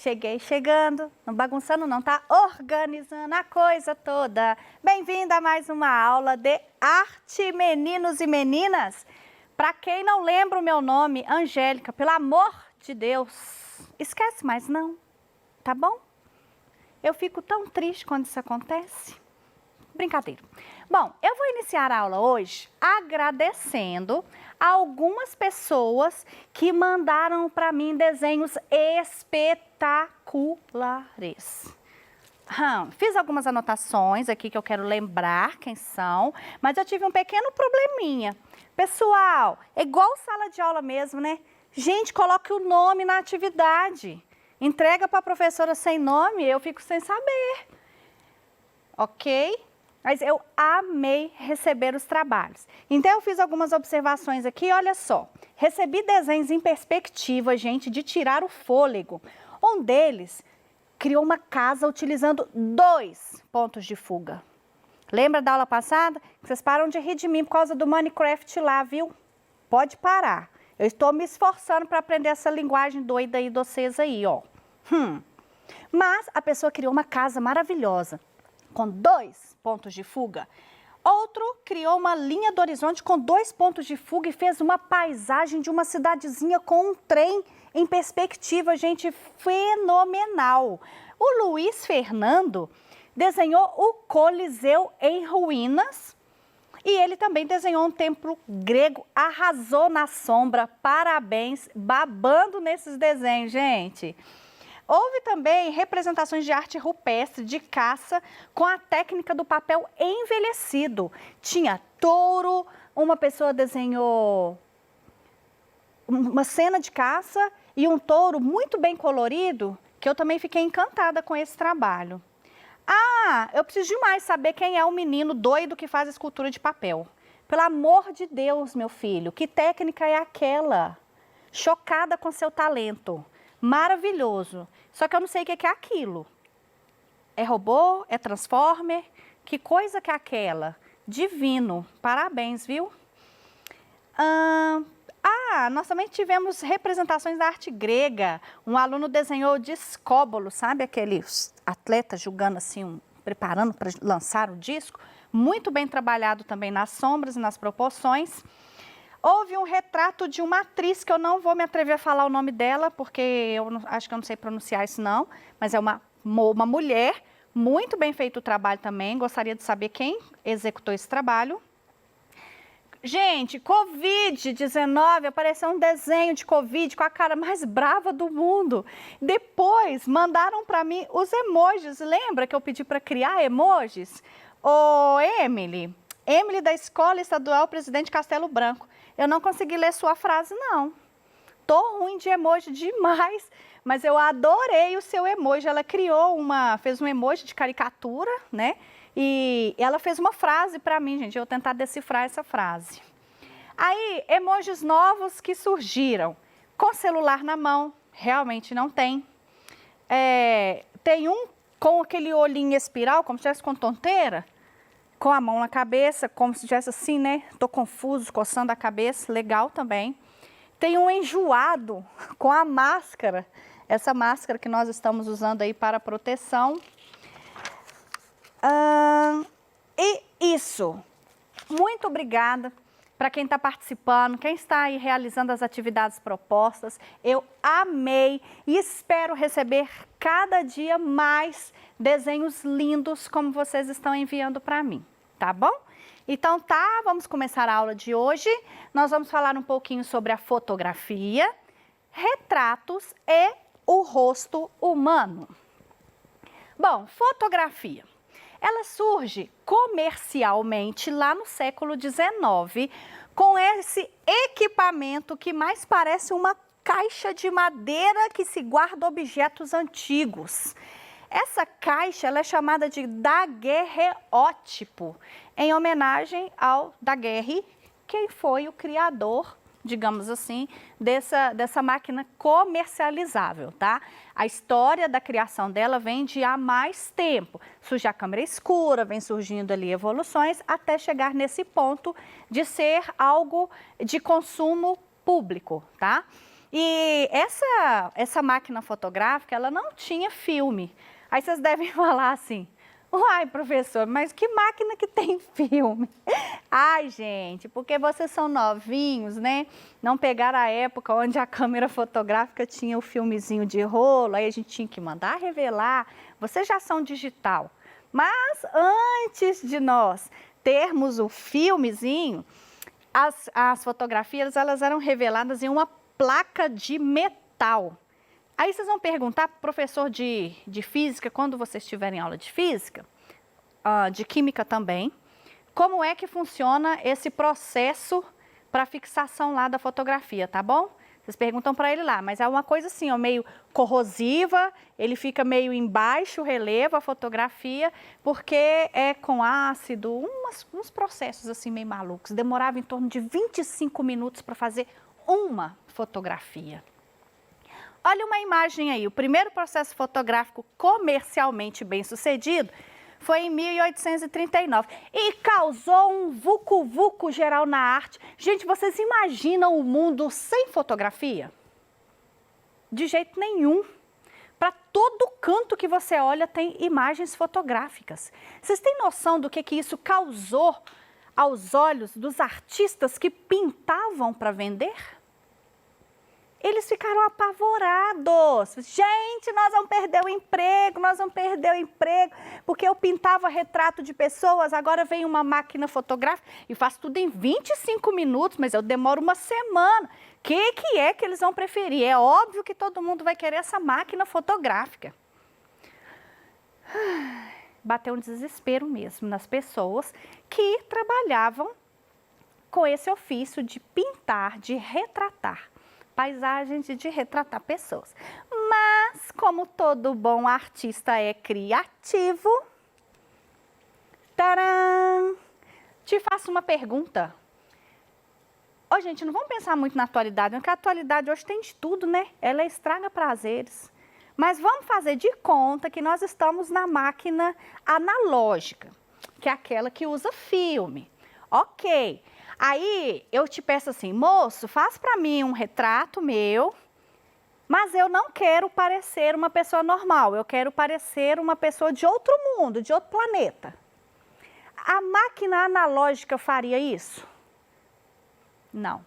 Cheguei chegando, não bagunçando não, tá? Organizando a coisa toda. Bem-vinda a mais uma aula de arte, meninos e meninas. Para quem não lembra o meu nome, Angélica, pelo amor de Deus, esquece mais não, tá bom? Eu fico tão triste quando isso acontece. Brincadeira. Bom, eu vou iniciar a aula hoje agradecendo a algumas pessoas que mandaram para mim desenhos espetaculares. Fiz algumas anotações aqui que eu quero lembrar quem são, mas eu tive um pequeno probleminha. Pessoal, é igual sala de aula mesmo, né? Gente, coloque o nome na atividade. Entrega para a professora sem nome, eu fico sem saber. Ok? Mas eu amei receber os trabalhos. Então, eu fiz algumas observações aqui, olha só. Recebi desenhos em perspectiva, gente, de tirar o fôlego. Um deles criou uma casa utilizando 2 pontos de fuga. Lembra da aula passada? Vocês param de rir de mim por causa do Minecraft lá, viu? Pode parar. Eu estou me esforçando para aprender essa linguagem doida aí de vocês aí, ó. Mas a pessoa criou uma casa maravilhosa, com 2 pontos de fuga. Outro criou uma linha do horizonte com 2 pontos de fuga e fez uma paisagem de uma cidadezinha com um trem em perspectiva, gente, fenomenal. O Luiz Fernando desenhou o Coliseu em ruínas e ele também desenhou um templo grego, arrasou na sombra, parabéns, babando nesses desenhos, gente. Houve também representações de arte rupestre, de caça, com a técnica do papel envelhecido. Tinha touro, uma pessoa desenhou uma cena de caça e um touro muito bem colorido, que eu também fiquei encantada com esse trabalho. Eu preciso demais saber quem é o menino doido que faz escultura de papel. Pelo amor de Deus, meu filho, que técnica é aquela? Chocada com seu talento. Maravilhoso. Só que eu não sei o que é aquilo. É robô? É transformer? Que coisa que é aquela? Divino. Parabéns, viu? Nós também tivemos representações da arte grega. Um aluno desenhou Discóbolo, sabe? Aqueles atletas jogando assim, preparando para lançar o disco. Muito bem trabalhado também nas sombras e nas proporções. Houve um retrato de uma atriz, que eu não vou me atrever a falar o nome dela, porque acho que eu não sei pronunciar isso não, mas é uma mulher, muito bem feito o trabalho também, gostaria de saber quem executou esse trabalho. Gente, Covid-19, apareceu um desenho de Covid com a cara mais brava do mundo. Depois, mandaram para mim os emojis, lembra que eu pedi para criar emojis? Emily da Escola Estadual Presidente Castelo Branco. Eu não consegui ler sua frase, não. Tô ruim de emoji demais, mas eu adorei o seu emoji. Ela fez um emoji de caricatura, né? E ela fez uma frase para mim, gente. Eu vou tentar decifrar essa frase. Aí, emojis novos que surgiram. Com celular na mão, realmente não tem. Tem um com aquele olhinho espiral, como se estivesse com tonteira. Com a mão na cabeça, como se estivesse assim, né? Tô confuso, coçando a cabeça, legal também. Tem um enjoado com a máscara, essa máscara que nós estamos usando aí para proteção. E isso, muito obrigada para quem está participando, quem está aí realizando as atividades propostas. Eu amei e espero receber cada dia mais desenhos lindos como vocês estão enviando para mim, tá bom? Então vamos começar a aula de hoje. Nós vamos falar um pouquinho sobre a fotografia, retratos e o rosto humano. Bom, fotografia. Ela surge comercialmente lá no século XIX, com esse equipamento que mais parece uma caixa de madeira que se guarda objetos antigos. Essa caixa ela é chamada de daguerreótipo, em homenagem ao Daguerre, quem foi o criador, digamos assim, dessa máquina comercializável, tá? A história da criação dela vem de há mais tempo. Surge a câmera escura, vem surgindo ali evoluções, até chegar nesse ponto de ser algo de consumo público, tá? E essa máquina fotográfica, ela não tinha filme. Aí vocês devem falar assim, uai, professor, mas que máquina que tem filme? Ai, gente, porque vocês são novinhos, né? Não pegaram a época onde a câmera fotográfica tinha o filmezinho de rolo, aí a gente tinha que mandar revelar. Vocês já são digital. Mas antes de nós termos o filmezinho, as fotografias, elas eram reveladas em uma placa de metal. Aí vocês vão perguntar para o professor de física, quando vocês tiverem aula de física, de química também, como é que funciona esse processo para fixação lá da fotografia, tá bom? Vocês perguntam para ele lá, mas é uma coisa assim, ó, meio corrosiva, ele fica meio embaixo, relevo a fotografia, porque é com ácido, uns processos assim meio malucos. Demorava em torno de 25 minutos para fazer uma fotografia. Olha uma imagem aí, o primeiro processo fotográfico comercialmente bem sucedido foi em 1839 e causou um vucu-vucu geral na arte. Gente, vocês imaginam o mundo sem fotografia? De jeito nenhum. Para todo canto que você olha tem imagens fotográficas. Vocês têm noção do que isso causou aos olhos dos artistas que pintavam para vender? Eles ficaram apavorados. Gente, nós vamos perder o emprego, nós vamos perder o emprego, porque eu pintava retrato de pessoas, agora vem uma máquina fotográfica e faz tudo em 25 minutos, mas eu demoro uma semana. O que é que eles vão preferir? É óbvio que todo mundo vai querer essa máquina fotográfica. Bateu um desespero mesmo nas pessoas que trabalhavam com esse ofício de pintar, de retratar paisagens e de retratar pessoas. Mas, como todo bom artista é criativo, tcharam, te faço uma pergunta. Ô, gente, não vamos pensar muito na atualidade, porque a atualidade hoje tem de tudo, né? Ela estraga prazeres. Mas vamos fazer de conta que nós estamos na máquina analógica, que é aquela que usa filme. Ok. Aí eu te peço assim, moço, faz para mim um retrato meu, mas eu não quero parecer uma pessoa normal, eu quero parecer uma pessoa de outro mundo, de outro planeta. A máquina analógica faria isso? Não.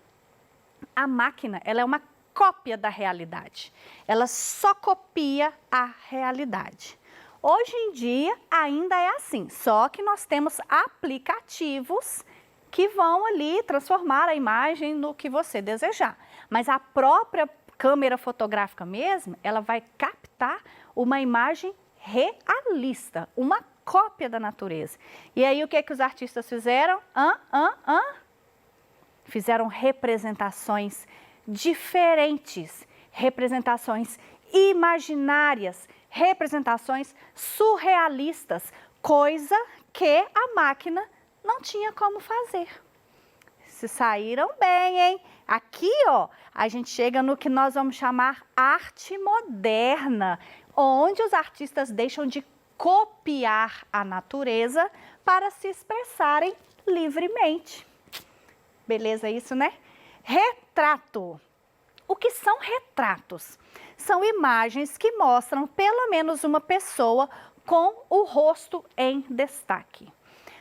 A máquina, ela é uma cópia da realidade. Ela só copia a realidade. Hoje em dia ainda é assim, só que nós temos aplicativos que vão ali transformar a imagem no que você desejar. Mas a própria câmera fotográfica mesmo, ela vai captar uma imagem realista, uma cópia da natureza. E aí o que os artistas fizeram? Fizeram representações diferentes, representações imaginárias, representações surrealistas, coisa que a máquina não tinha como fazer. Se saíram bem, hein? Aqui, ó, a gente chega no que nós vamos chamar arte moderna, onde os artistas deixam de copiar a natureza para se expressarem livremente. Beleza isso, né? Retrato. O que são retratos? São imagens que mostram pelo menos uma pessoa com o rosto em destaque.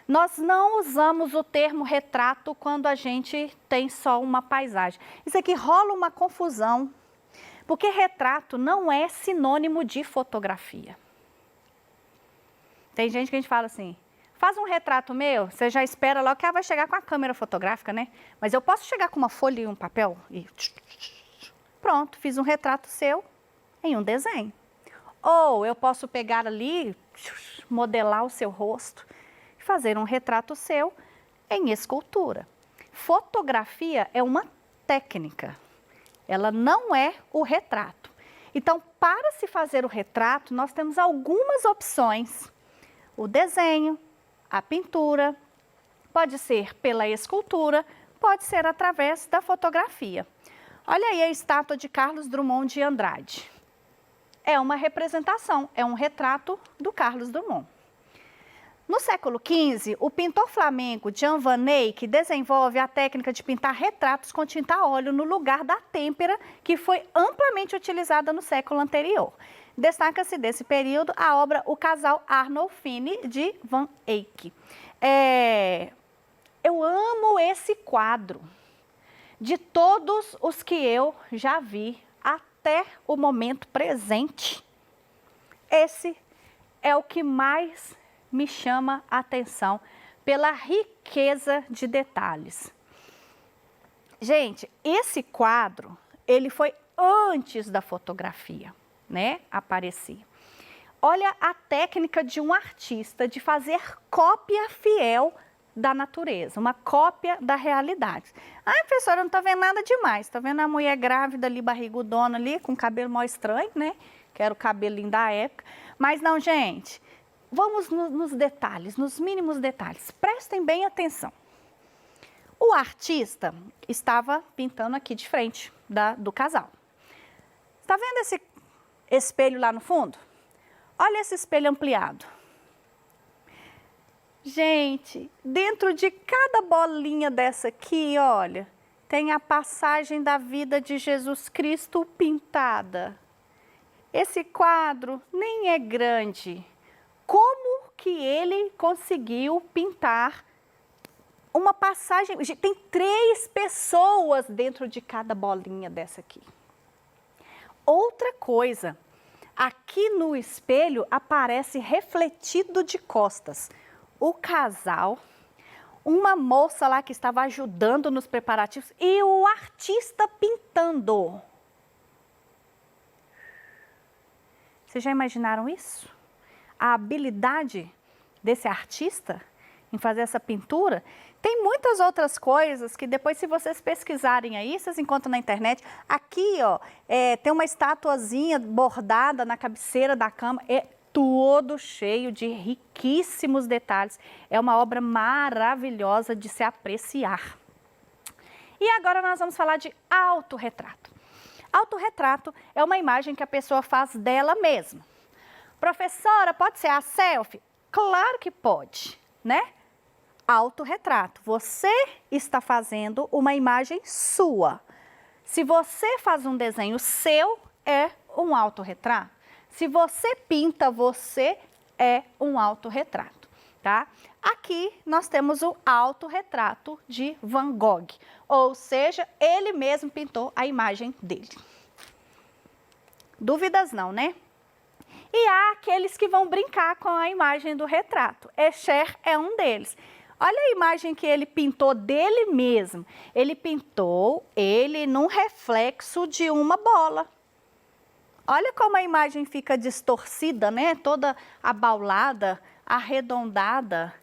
Nós não usamos o termo retrato quando a gente tem só uma paisagem. Isso aqui rola uma confusão, porque retrato não é sinônimo de fotografia. Tem gente que a gente fala assim, faz um retrato meu, você já espera logo que ela vai chegar com a câmera fotográfica, né? Mas eu posso chegar com uma folha e um papel e pronto, fiz um retrato seu em um desenho. Ou eu posso pegar ali, modelar o seu rosto, fazer um retrato seu em escultura. Fotografia é uma técnica, ela não é o retrato. Então, para se fazer o retrato, nós temos algumas opções. O desenho, a pintura, pode ser pela escultura, pode ser através da fotografia. Olha aí a estátua de Carlos Drummond de Andrade. É uma representação, é um retrato do Carlos Drummond. No século XV, o pintor flamengo Jan van Eyck desenvolve a técnica de pintar retratos com tinta a óleo no lugar da têmpera, que foi amplamente utilizada no século anterior. Destaca-se desse período a obra O Casal Arnolfini, de Van Eyck. Eu amo esse quadro. De todos os que eu já vi até o momento presente, esse é o que mais me chama a atenção pela riqueza de detalhes. Gente, esse quadro, ele foi antes da fotografia, né, aparecer. Olha a técnica de um artista de fazer cópia fiel da natureza, uma cópia da realidade. Ai, professora, eu não tô vendo nada demais. Tô vendo a mulher grávida ali, barrigudona ali, com cabelo mó estranho, né? Que era o cabelinho da época. Mas não, gente, vamos nos detalhes, nos mínimos detalhes. Prestem bem atenção. O artista estava pintando aqui de frente do casal. Está vendo esse espelho lá no fundo? Olha esse espelho ampliado. Gente, dentro de cada bolinha dessa aqui, olha, tem a passagem da vida de Jesus Cristo pintada. Esse quadro nem é grande. Como que ele conseguiu pintar uma passagem? Tem 3 pessoas dentro de cada bolinha dessa aqui. Outra coisa, aqui no espelho aparece refletido de costas o casal, uma moça lá que estava ajudando nos preparativos e o artista pintando. Vocês já imaginaram isso? A habilidade desse artista em fazer essa pintura? Tem muitas outras coisas que depois, se vocês pesquisarem aí, vocês encontram na internet. Aqui, ó, tem uma estatuazinha bordada na cabeceira da cama. É todo cheio de riquíssimos detalhes. É uma obra maravilhosa de se apreciar. E agora nós vamos falar de autorretrato. Autorretrato é uma imagem que a pessoa faz dela mesma. Professora, pode ser a selfie? Claro que pode, né? Autorretrato. Você está fazendo uma imagem sua. Se você faz um desenho seu, é um autorretrato. Se você pinta, você é um autorretrato, tá? Aqui nós temos o autorretrato de Van Gogh, ou seja, ele mesmo pintou a imagem dele. Dúvidas não, né? E há aqueles que vão brincar com a imagem do retrato. Escher é um deles. Olha a imagem que ele pintou dele mesmo. Ele pintou ele num reflexo de uma bola. Olha como a imagem fica distorcida, né? Toda abaulada, arredondada.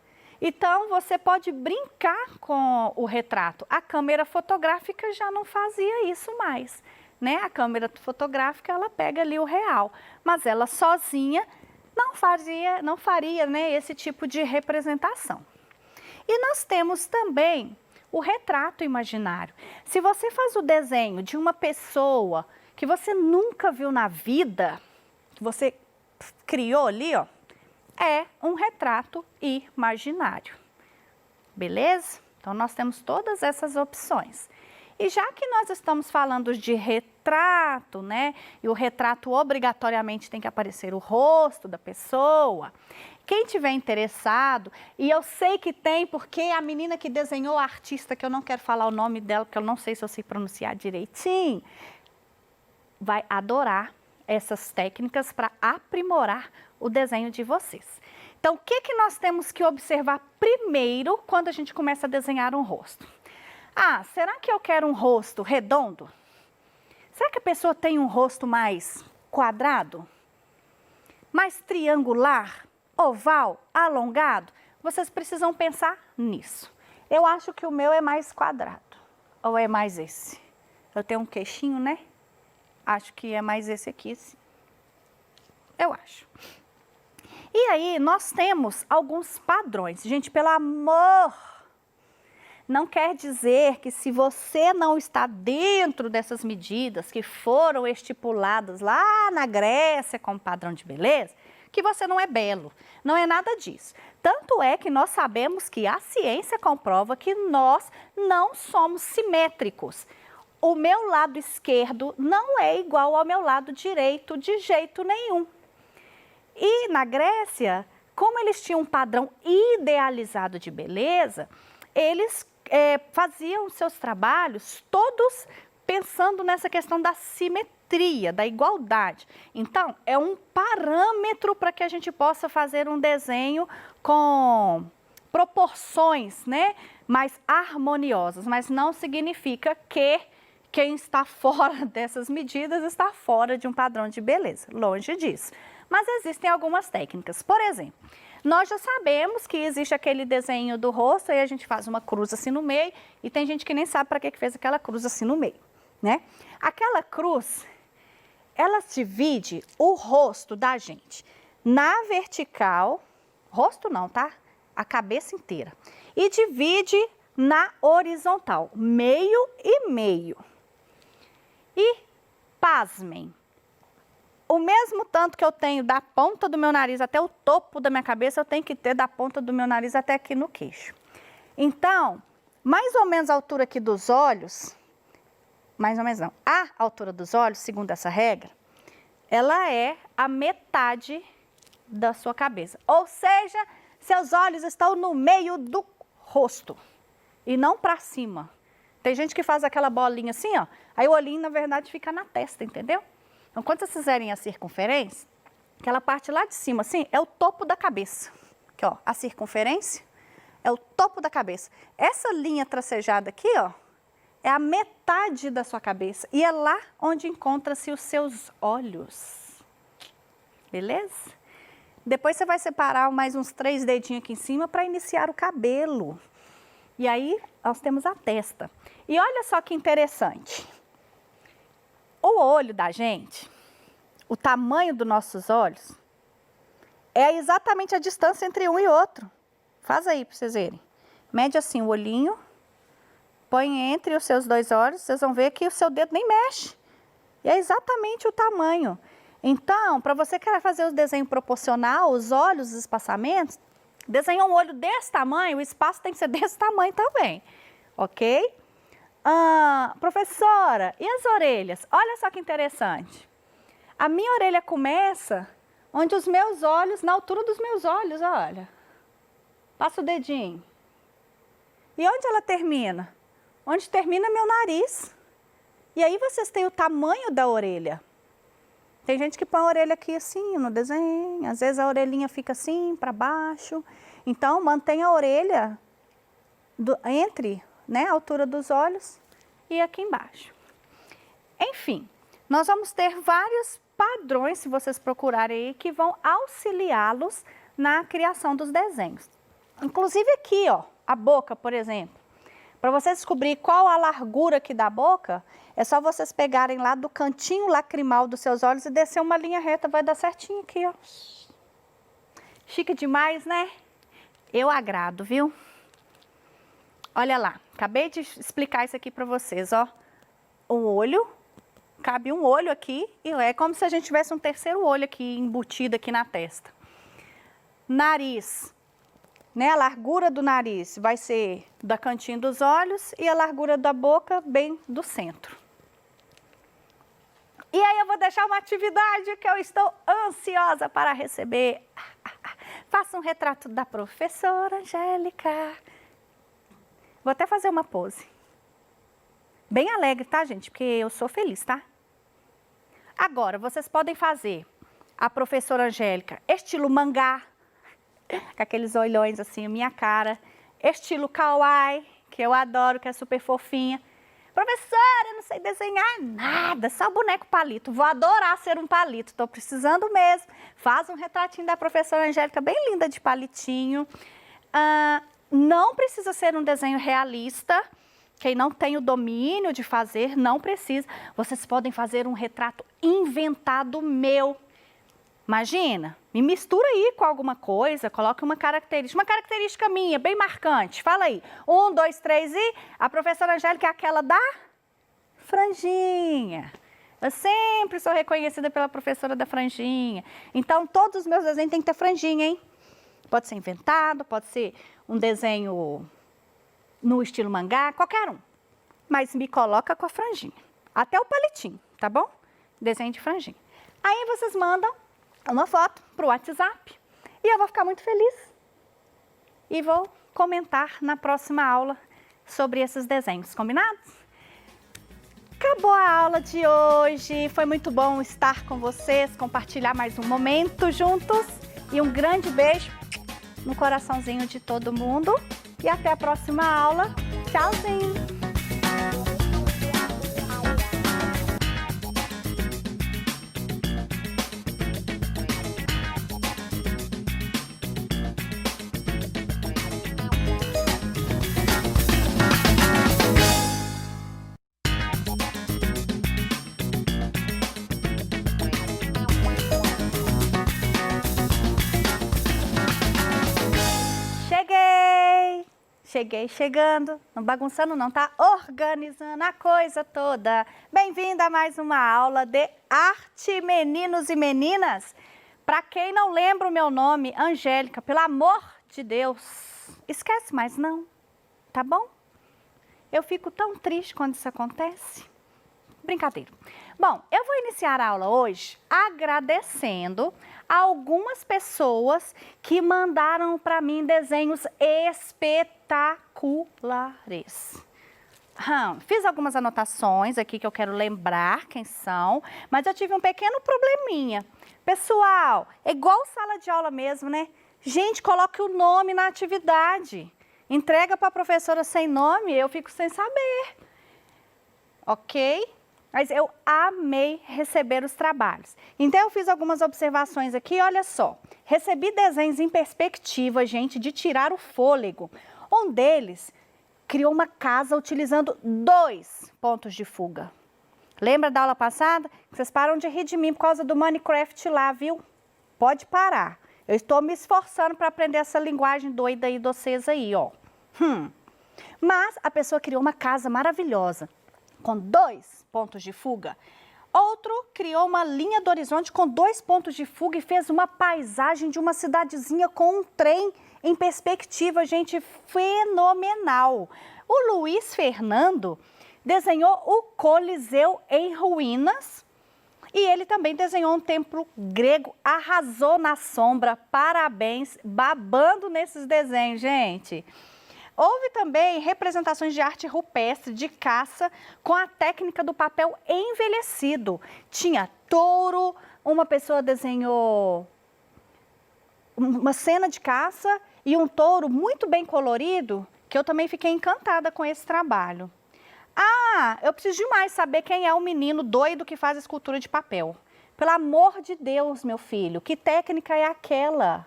Então, você pode brincar com o retrato. A câmera fotográfica já não fazia isso mais, né? A câmera fotográfica, ela pega ali o real, mas ela sozinha não faria, né, esse tipo de representação. E nós temos também o retrato imaginário. Se você faz o desenho de uma pessoa que você nunca viu na vida, que você criou ali, ó, é um retrato imaginário. Beleza? Então, nós temos todas essas opções. E já que nós estamos falando de retrato, né? E o retrato obrigatoriamente tem que aparecer o rosto da pessoa. Quem tiver interessado, e eu sei que tem, porque a menina que desenhou a artista, que eu não quero falar o nome dela, porque eu não sei se eu sei pronunciar direitinho, vai adorar essas técnicas para aprimorar o desenho de vocês. Então, o que que nós temos que observar primeiro quando a gente começa a desenhar um rosto? Ah, será que eu quero um rosto redondo? Será que a pessoa tem um rosto mais quadrado? Mais triangular? Oval? Alongado? Vocês precisam pensar nisso. Eu acho que o meu é mais quadrado. Ou é mais esse? Eu tenho um queixinho, né? Acho que é mais esse aqui, sim. Eu acho. E aí, nós temos alguns padrões. Gente, pelo amor, não quer dizer que se você não está dentro dessas medidas que foram estipuladas lá na Grécia como padrão de beleza, que você não é belo. Não é nada disso. Tanto é que nós sabemos que a ciência comprova que nós não somos simétricos. O meu lado esquerdo não é igual ao meu lado direito de jeito nenhum. E na Grécia, como eles tinham um padrão idealizado de beleza, eles faziam seus trabalhos todos pensando nessa questão da simetria, da igualdade. Então, é um parâmetro para que a gente possa fazer um desenho com proporções, né, mais harmoniosas, mas não significa que quem está fora dessas medidas está fora de um padrão de beleza, longe disso. Mas existem algumas técnicas. Por exemplo, nós já sabemos que existe aquele desenho do rosto e a gente faz uma cruz assim no meio e tem gente que nem sabe para que fez aquela cruz assim no meio, né? Aquela cruz, ela divide o rosto da gente na vertical, rosto não, tá? A cabeça inteira. E divide na horizontal, meio e meio. E, pasmem, o mesmo tanto que eu tenho da ponta do meu nariz até o topo da minha cabeça, eu tenho que ter da ponta do meu nariz até aqui no queixo. Então, mais ou menos a altura aqui dos olhos, mais ou menos não, a altura dos olhos, segundo essa regra, ela é a metade da sua cabeça. Ou seja, seus olhos estão no meio do rosto e não para cima. Tem gente que faz aquela bolinha assim, ó, aí o olhinho, na verdade, fica na testa, entendeu? Então, quando vocês fizerem a circunferência, aquela parte lá de cima, assim, é o topo da cabeça. Aqui, ó, a circunferência é o topo da cabeça. Essa linha tracejada aqui, ó, é a metade da sua cabeça. E é lá onde encontram-se os seus olhos. Beleza? Depois você vai separar mais uns 3 dedinhos aqui em cima para iniciar o cabelo. E aí, nós temos a testa. E olha só que interessante. O olho da gente, o tamanho dos nossos olhos, é exatamente a distância entre um e outro. Faz aí para vocês verem. Mede assim o olhinho, põe entre os seus 2 olhos, vocês vão ver que o seu dedo nem mexe. E é exatamente o tamanho. Então, para você querer fazer o desenho proporcional, os olhos, os espaçamentos, desenhar um olho desse tamanho, o espaço tem que ser desse tamanho também, ok? Professora, e as orelhas? Olha só que interessante. A minha orelha começa onde os meus olhos, na altura dos meus olhos, olha. Passa o dedinho. E onde ela termina? Onde termina meu nariz. E aí vocês têm o tamanho da orelha. Tem gente que põe a orelha aqui assim no desenho, às vezes a orelhinha fica assim para baixo. Então, mantenha a orelha entre, né, a altura dos olhos e aqui embaixo. Enfim, nós vamos ter vários padrões, se vocês procurarem aí, que vão auxiliá-los na criação dos desenhos. Inclusive aqui, ó, a boca, por exemplo. Para vocês descobrir qual a largura aqui da boca, é só vocês pegarem lá do cantinho lacrimal dos seus olhos e descer uma linha reta, vai dar certinho aqui, ó. Chique demais, né? Eu agrado, viu? Olha lá, acabei de explicar isso aqui para vocês, ó. O olho, cabe um olho aqui, e é como se a gente tivesse um terceiro olho aqui, embutido aqui na testa. Nariz, né? A largura do nariz vai ser da cantinho dos olhos e a largura da boca bem do centro. E aí eu vou deixar uma atividade que eu estou ansiosa para receber. Faça um retrato da professora Angélica. Vou até fazer uma pose. Bem alegre, tá, gente? Porque eu sou feliz, tá? Agora, vocês podem fazer a professora Angélica estilo mangá, com aqueles olhões assim, minha cara. Estilo kawaii, que eu adoro, que é super fofinha. Professora, eu não sei desenhar nada, só boneco palito. Vou adorar ser um palito, estou precisando mesmo. Faz um retratinho da professora Angélica, bem linda de palitinho. Não precisa ser um desenho realista. Quem não tem o domínio de fazer, não precisa. Vocês podem fazer um retrato inventado meu. Imagina, me mistura aí com alguma coisa, coloque uma característica minha, bem marcante. Fala aí, 1, 2, 3 e a professora Angélica é aquela da franjinha. Eu sempre sou reconhecida pela professora da franjinha. Então, todos os meus desenhos têm que ter franjinha, hein? Pode ser inventado, pode ser um desenho no estilo mangá, qualquer um. Mas me coloca com a franjinha. Até o palitinho, tá bom? Desenho de franjinha. Aí vocês mandam uma foto pro WhatsApp e eu vou ficar muito feliz. E vou comentar na próxima aula sobre esses desenhos, combinados? Acabou a aula de hoje, foi muito bom estar com vocês, compartilhar mais um momento juntos e um grande beijo no coraçãozinho de todo mundo e até a próxima aula. Tchauzinho! Cheguei chegando, não bagunçando não, tá? Organizando a coisa toda. Bem-vinda a mais uma aula de arte, meninos e meninas. Para quem não lembra o meu nome, Angélica, pelo amor de Deus, esquece mais não, tá bom? Eu fico tão triste quando isso acontece. Brincadeira. Bom, eu vou iniciar a aula hoje agradecendo a algumas pessoas que mandaram para mim desenhos espetaculares. Fiz algumas anotações aqui que eu quero lembrar quem são, mas eu tive um pequeno probleminha. Pessoal, é igual sala de aula mesmo, né? Gente, coloque o nome na atividade. Entrega para a professora sem nome, eu fico sem saber. Ok? Mas eu amei receber os trabalhos. Então, eu fiz algumas observações aqui, olha só. Recebi desenhos em perspectiva, gente, de tirar o fôlego. Um deles criou uma casa utilizando 2 pontos de fuga. Lembra da aula passada? Vocês param de rir de mim por causa do Minecraft lá, viu? Pode parar. Eu estou me esforçando para aprender essa linguagem doida aí de vocês aí, ó. Mas a pessoa criou uma casa maravilhosa, com 2 pontos de fuga. Outro criou uma linha do horizonte com 2 pontos de fuga e fez uma paisagem de uma cidadezinha com um trem em perspectiva, gente, fenomenal. O Luiz Fernando desenhou o Coliseu em ruínas e ele também desenhou um templo grego, arrasou na sombra, parabéns, babando nesses desenhos, gente. Houve também representações de arte rupestre, de caça, com a técnica do papel envelhecido. Tinha touro, uma pessoa desenhou uma cena de caça e um touro muito bem colorido, que eu também fiquei encantada com esse trabalho. Ah, eu preciso demais saber quem é o menino doido que faz escultura de papel. Pelo amor de Deus, meu filho, que técnica é aquela?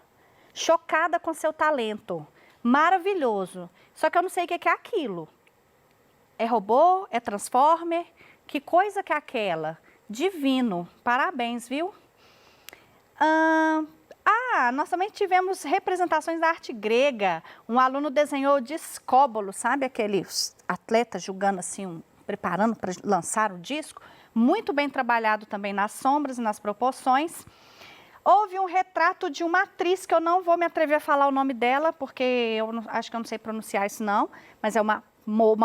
Chocada com seu talento. Maravilhoso. Só que eu não sei o que é aquilo. É robô? É transformer? Que coisa que é aquela? Divino. Parabéns, viu? Nós também tivemos representações da arte grega. Um aluno desenhou Discóbolo, sabe? Aqueles atletas jogando assim, preparando para lançar o disco. Muito bem trabalhado também nas sombras e nas proporções. Houve um retrato de uma atriz, que eu não vou me atrever a falar o nome dela, porque eu acho que eu não sei pronunciar isso não, mas é uma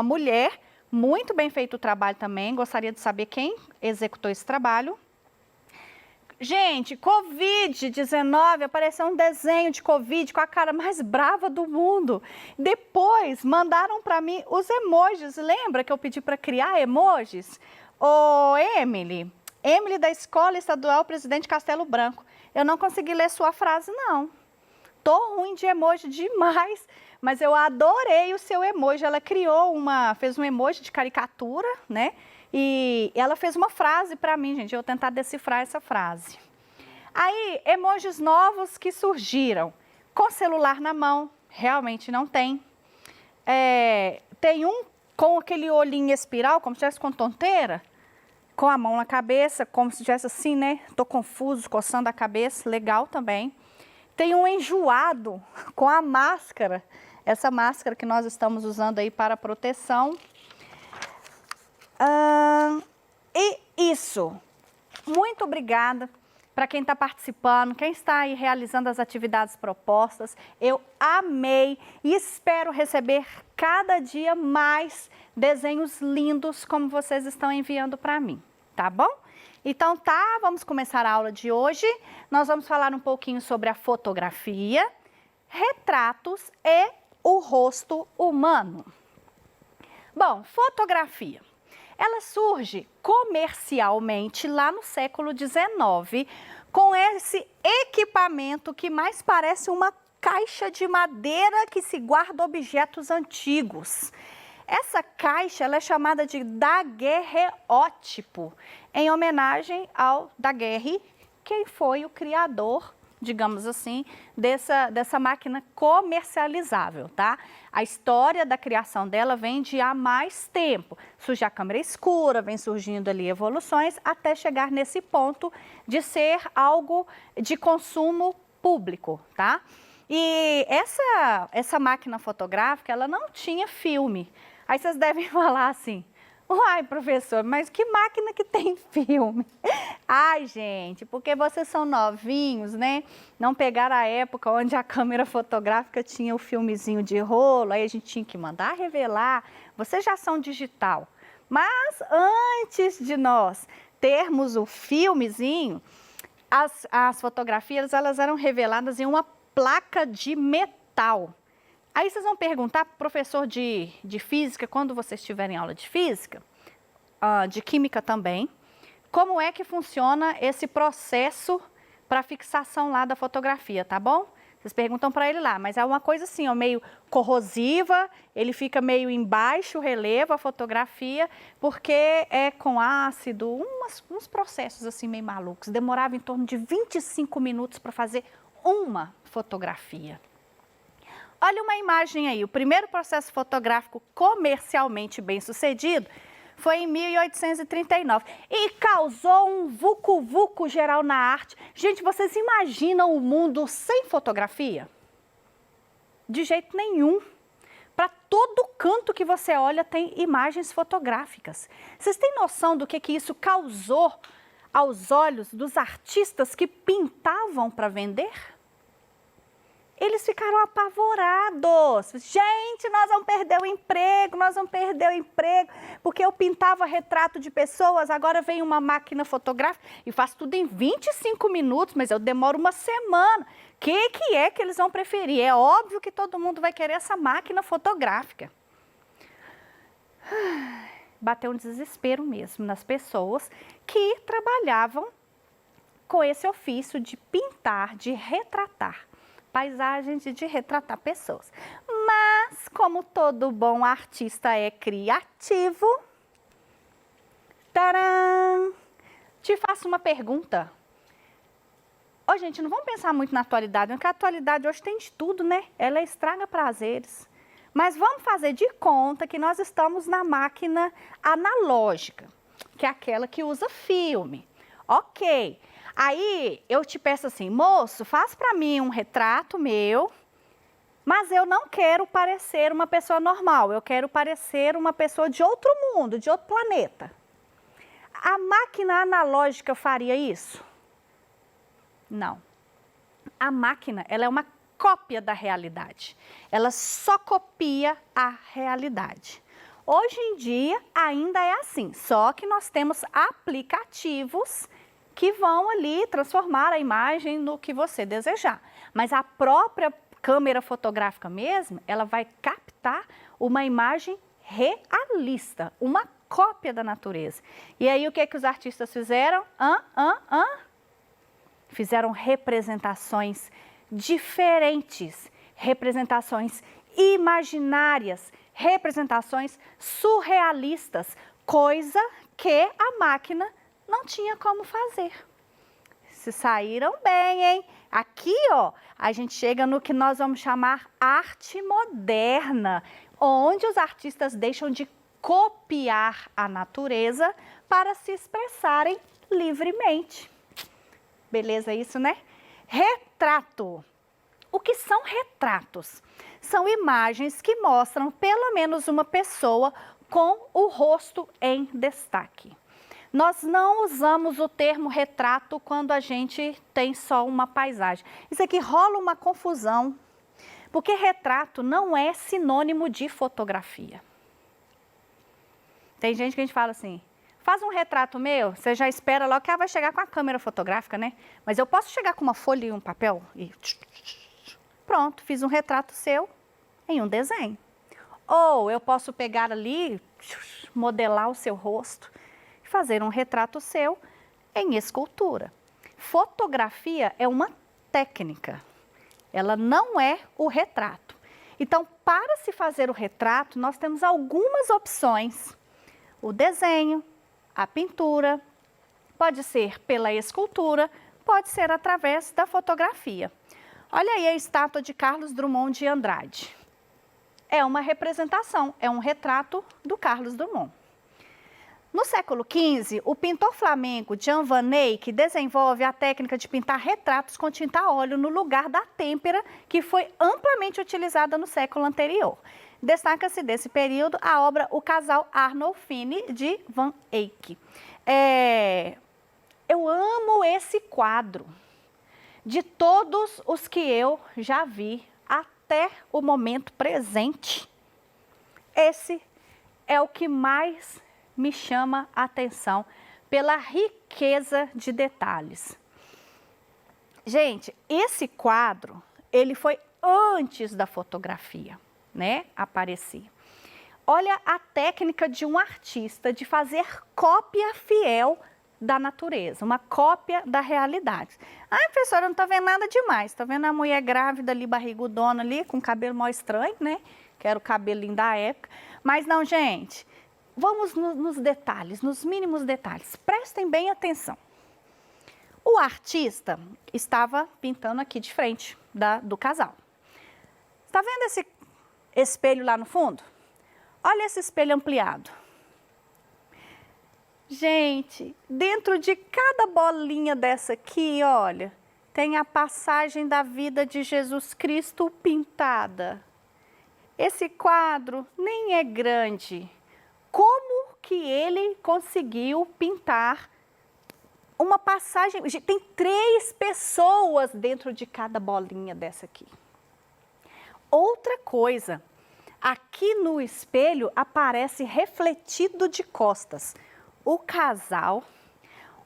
mulher, muito bem feito o trabalho também, gostaria de saber quem executou esse trabalho. Gente, Covid-19, apareceu um desenho de Covid com a cara mais brava do mundo. Depois, mandaram para mim os emojis, lembra que eu pedi para criar emojis? Ô, Emily da Escola Estadual Presidente Castelo Branco. Eu não consegui ler sua frase, não. Tô ruim de emoji demais, mas eu adorei o seu emoji. Ela fez um emoji de caricatura, né? E ela fez uma frase para mim, gente. Eu vou tentar decifrar essa frase. Aí, emojis novos que surgiram. Com celular na mão, realmente não tem. Tem um com aquele olhinho espiral, como se estivesse com tonteira. Com a mão na cabeça, como se estivesse assim, né? Tô confuso, coçando a cabeça, legal também. Tem um enjoado com a máscara, essa máscara que nós estamos usando aí para proteção. E isso. Muito obrigada para quem está participando, quem está aí realizando as atividades propostas. Eu amei e espero receber cada dia mais desenhos lindos como vocês estão enviando para mim, tá bom? Então tá, vamos começar a aula de hoje. Nós vamos falar um pouquinho sobre a fotografia, retratos e o rosto humano. Bom, fotografia. Ela surge comercialmente lá no século XIX, com esse equipamento que mais parece uma caixa de madeira que se guarda objetos antigos. Essa caixa ela é chamada de daguerreótipo, em homenagem ao Daguerre, quem foi o criador, digamos assim, dessa máquina comercializável, tá? A história da criação dela vem de há mais tempo. Surge a câmera escura, vem surgindo ali evoluções, até chegar nesse ponto de ser algo de consumo público, tá? E essa máquina fotográfica, ela não tinha filme. Aí vocês devem falar assim, uai, professor, mas que máquina que tem filme? Ai, gente, porque vocês são novinhos, né? Não pegaram a época onde a câmera fotográfica tinha o filmezinho de rolo, aí a gente tinha que mandar revelar. Vocês já são digital. Mas antes de nós termos o filmezinho, as fotografias elas eram reveladas em uma placa de metal. Aí vocês vão perguntar para o professor de física, quando vocês tiverem aula de física, de química também, como é que funciona esse processo para fixação lá da fotografia, tá bom? Vocês perguntam para ele lá, mas é uma coisa assim, ó, meio corrosiva, ele fica meio embaixo, relevo a fotografia, porque é com ácido, uns processos assim meio malucos. Demorava em torno de 25 minutos para fazer uma fotografia. Olha uma imagem aí, o primeiro processo fotográfico comercialmente bem sucedido foi em 1839 e causou um vucu-vucu geral na arte. Gente, vocês imaginam o mundo sem fotografia? De jeito nenhum. Para todo canto que você olha tem imagens fotográficas. Vocês têm noção do que isso causou aos olhos dos artistas que pintavam para vender? Eles ficaram apavorados. Gente, nós vamos perder o emprego, porque eu pintava retrato de pessoas, agora vem uma máquina fotográfica e faz tudo em 25 minutos, mas eu demoro uma semana. O que é que eles vão preferir? É óbvio que todo mundo vai querer essa máquina fotográfica. Bateu um desespero mesmo nas pessoas que trabalhavam com esse ofício de pintar, de retratar paisagens e de retratar pessoas. Mas, como todo bom artista é criativo, tcharam, te faço uma pergunta. Ô, gente, não vamos pensar muito na atualidade, porque a atualidade hoje tem de tudo, né? Ela estraga prazeres. Mas vamos fazer de conta que nós estamos na máquina analógica, que é aquela que usa filme. Ok. Aí eu te peço assim, moço, faz para mim um retrato meu, mas eu não quero parecer uma pessoa normal, eu quero parecer uma pessoa de outro mundo, de outro planeta. A máquina analógica faria isso? Não. A máquina, ela é uma cópia da realidade. Ela só copia a realidade. Hoje em dia ainda é assim, só que nós temos aplicativos que vão ali transformar a imagem no que você desejar. Mas a própria câmera fotográfica mesmo, ela vai captar uma imagem realista, uma cópia da natureza. E aí o que os artistas fizeram? Fizeram representações diferentes, representações imaginárias, representações surrealistas, coisa que a máquina não tinha como fazer. Se saíram bem, hein? Aqui, ó, a gente chega no que nós vamos chamar arte moderna, onde os artistas deixam de copiar a natureza para se expressarem livremente. Beleza isso, né? Retrato. O que são retratos? São imagens que mostram pelo menos uma pessoa com o rosto em destaque. Nós não usamos o termo retrato quando a gente tem só uma paisagem. Isso aqui rola uma confusão, porque retrato não é sinônimo de fotografia. Tem gente que a gente fala assim, faz um retrato meu, você já espera logo que ela vai chegar com a câmera fotográfica, né? Mas eu posso chegar com uma folha e um papel e... Pronto, fiz um retrato seu em um desenho. Ou eu posso pegar ali, modelar o seu rosto e fazer um retrato seu em escultura. Fotografia é uma técnica, ela não é o retrato. Então, para se fazer o retrato, nós temos algumas opções. O desenho, a pintura, pode ser pela escultura, pode ser através da fotografia. Olha aí a estátua de Carlos Drummond de Andrade. É uma representação, é um retrato do Carlos Drummond. No século XV, o pintor flamengo Jan van Eyck desenvolve a técnica de pintar retratos com tinta a óleo no lugar da têmpera, que foi amplamente utilizada no século anterior. Destaca-se desse período a obra O Casal Arnolfini de Van Eyck. Eu amo esse quadro. De todos os que eu já vi até o momento presente, esse é o que mais me chama a atenção pela riqueza de detalhes. Gente, esse quadro, ele foi antes da fotografia, né, aparecer. Olha a técnica de um artista de fazer cópia fiel da natureza, uma cópia da realidade. Ai, professora, eu não estou vendo nada demais. Estou vendo a mulher grávida ali, barrigudona ali, com cabelo mó estranho, né? Que era o cabelinho da época. Mas não, gente, vamos nos detalhes, nos mínimos detalhes. Prestem bem atenção. O artista estava pintando aqui de frente do casal. Está vendo esse espelho lá no fundo? Olha esse espelho ampliado. Gente, dentro de cada bolinha dessa aqui, olha, tem a passagem da vida de Jesus Cristo pintada. Esse quadro nem é grande. Como que ele conseguiu pintar uma passagem? Tem 3 pessoas dentro de cada bolinha dessa aqui. Outra coisa, aqui no espelho aparece refletido de costas o casal,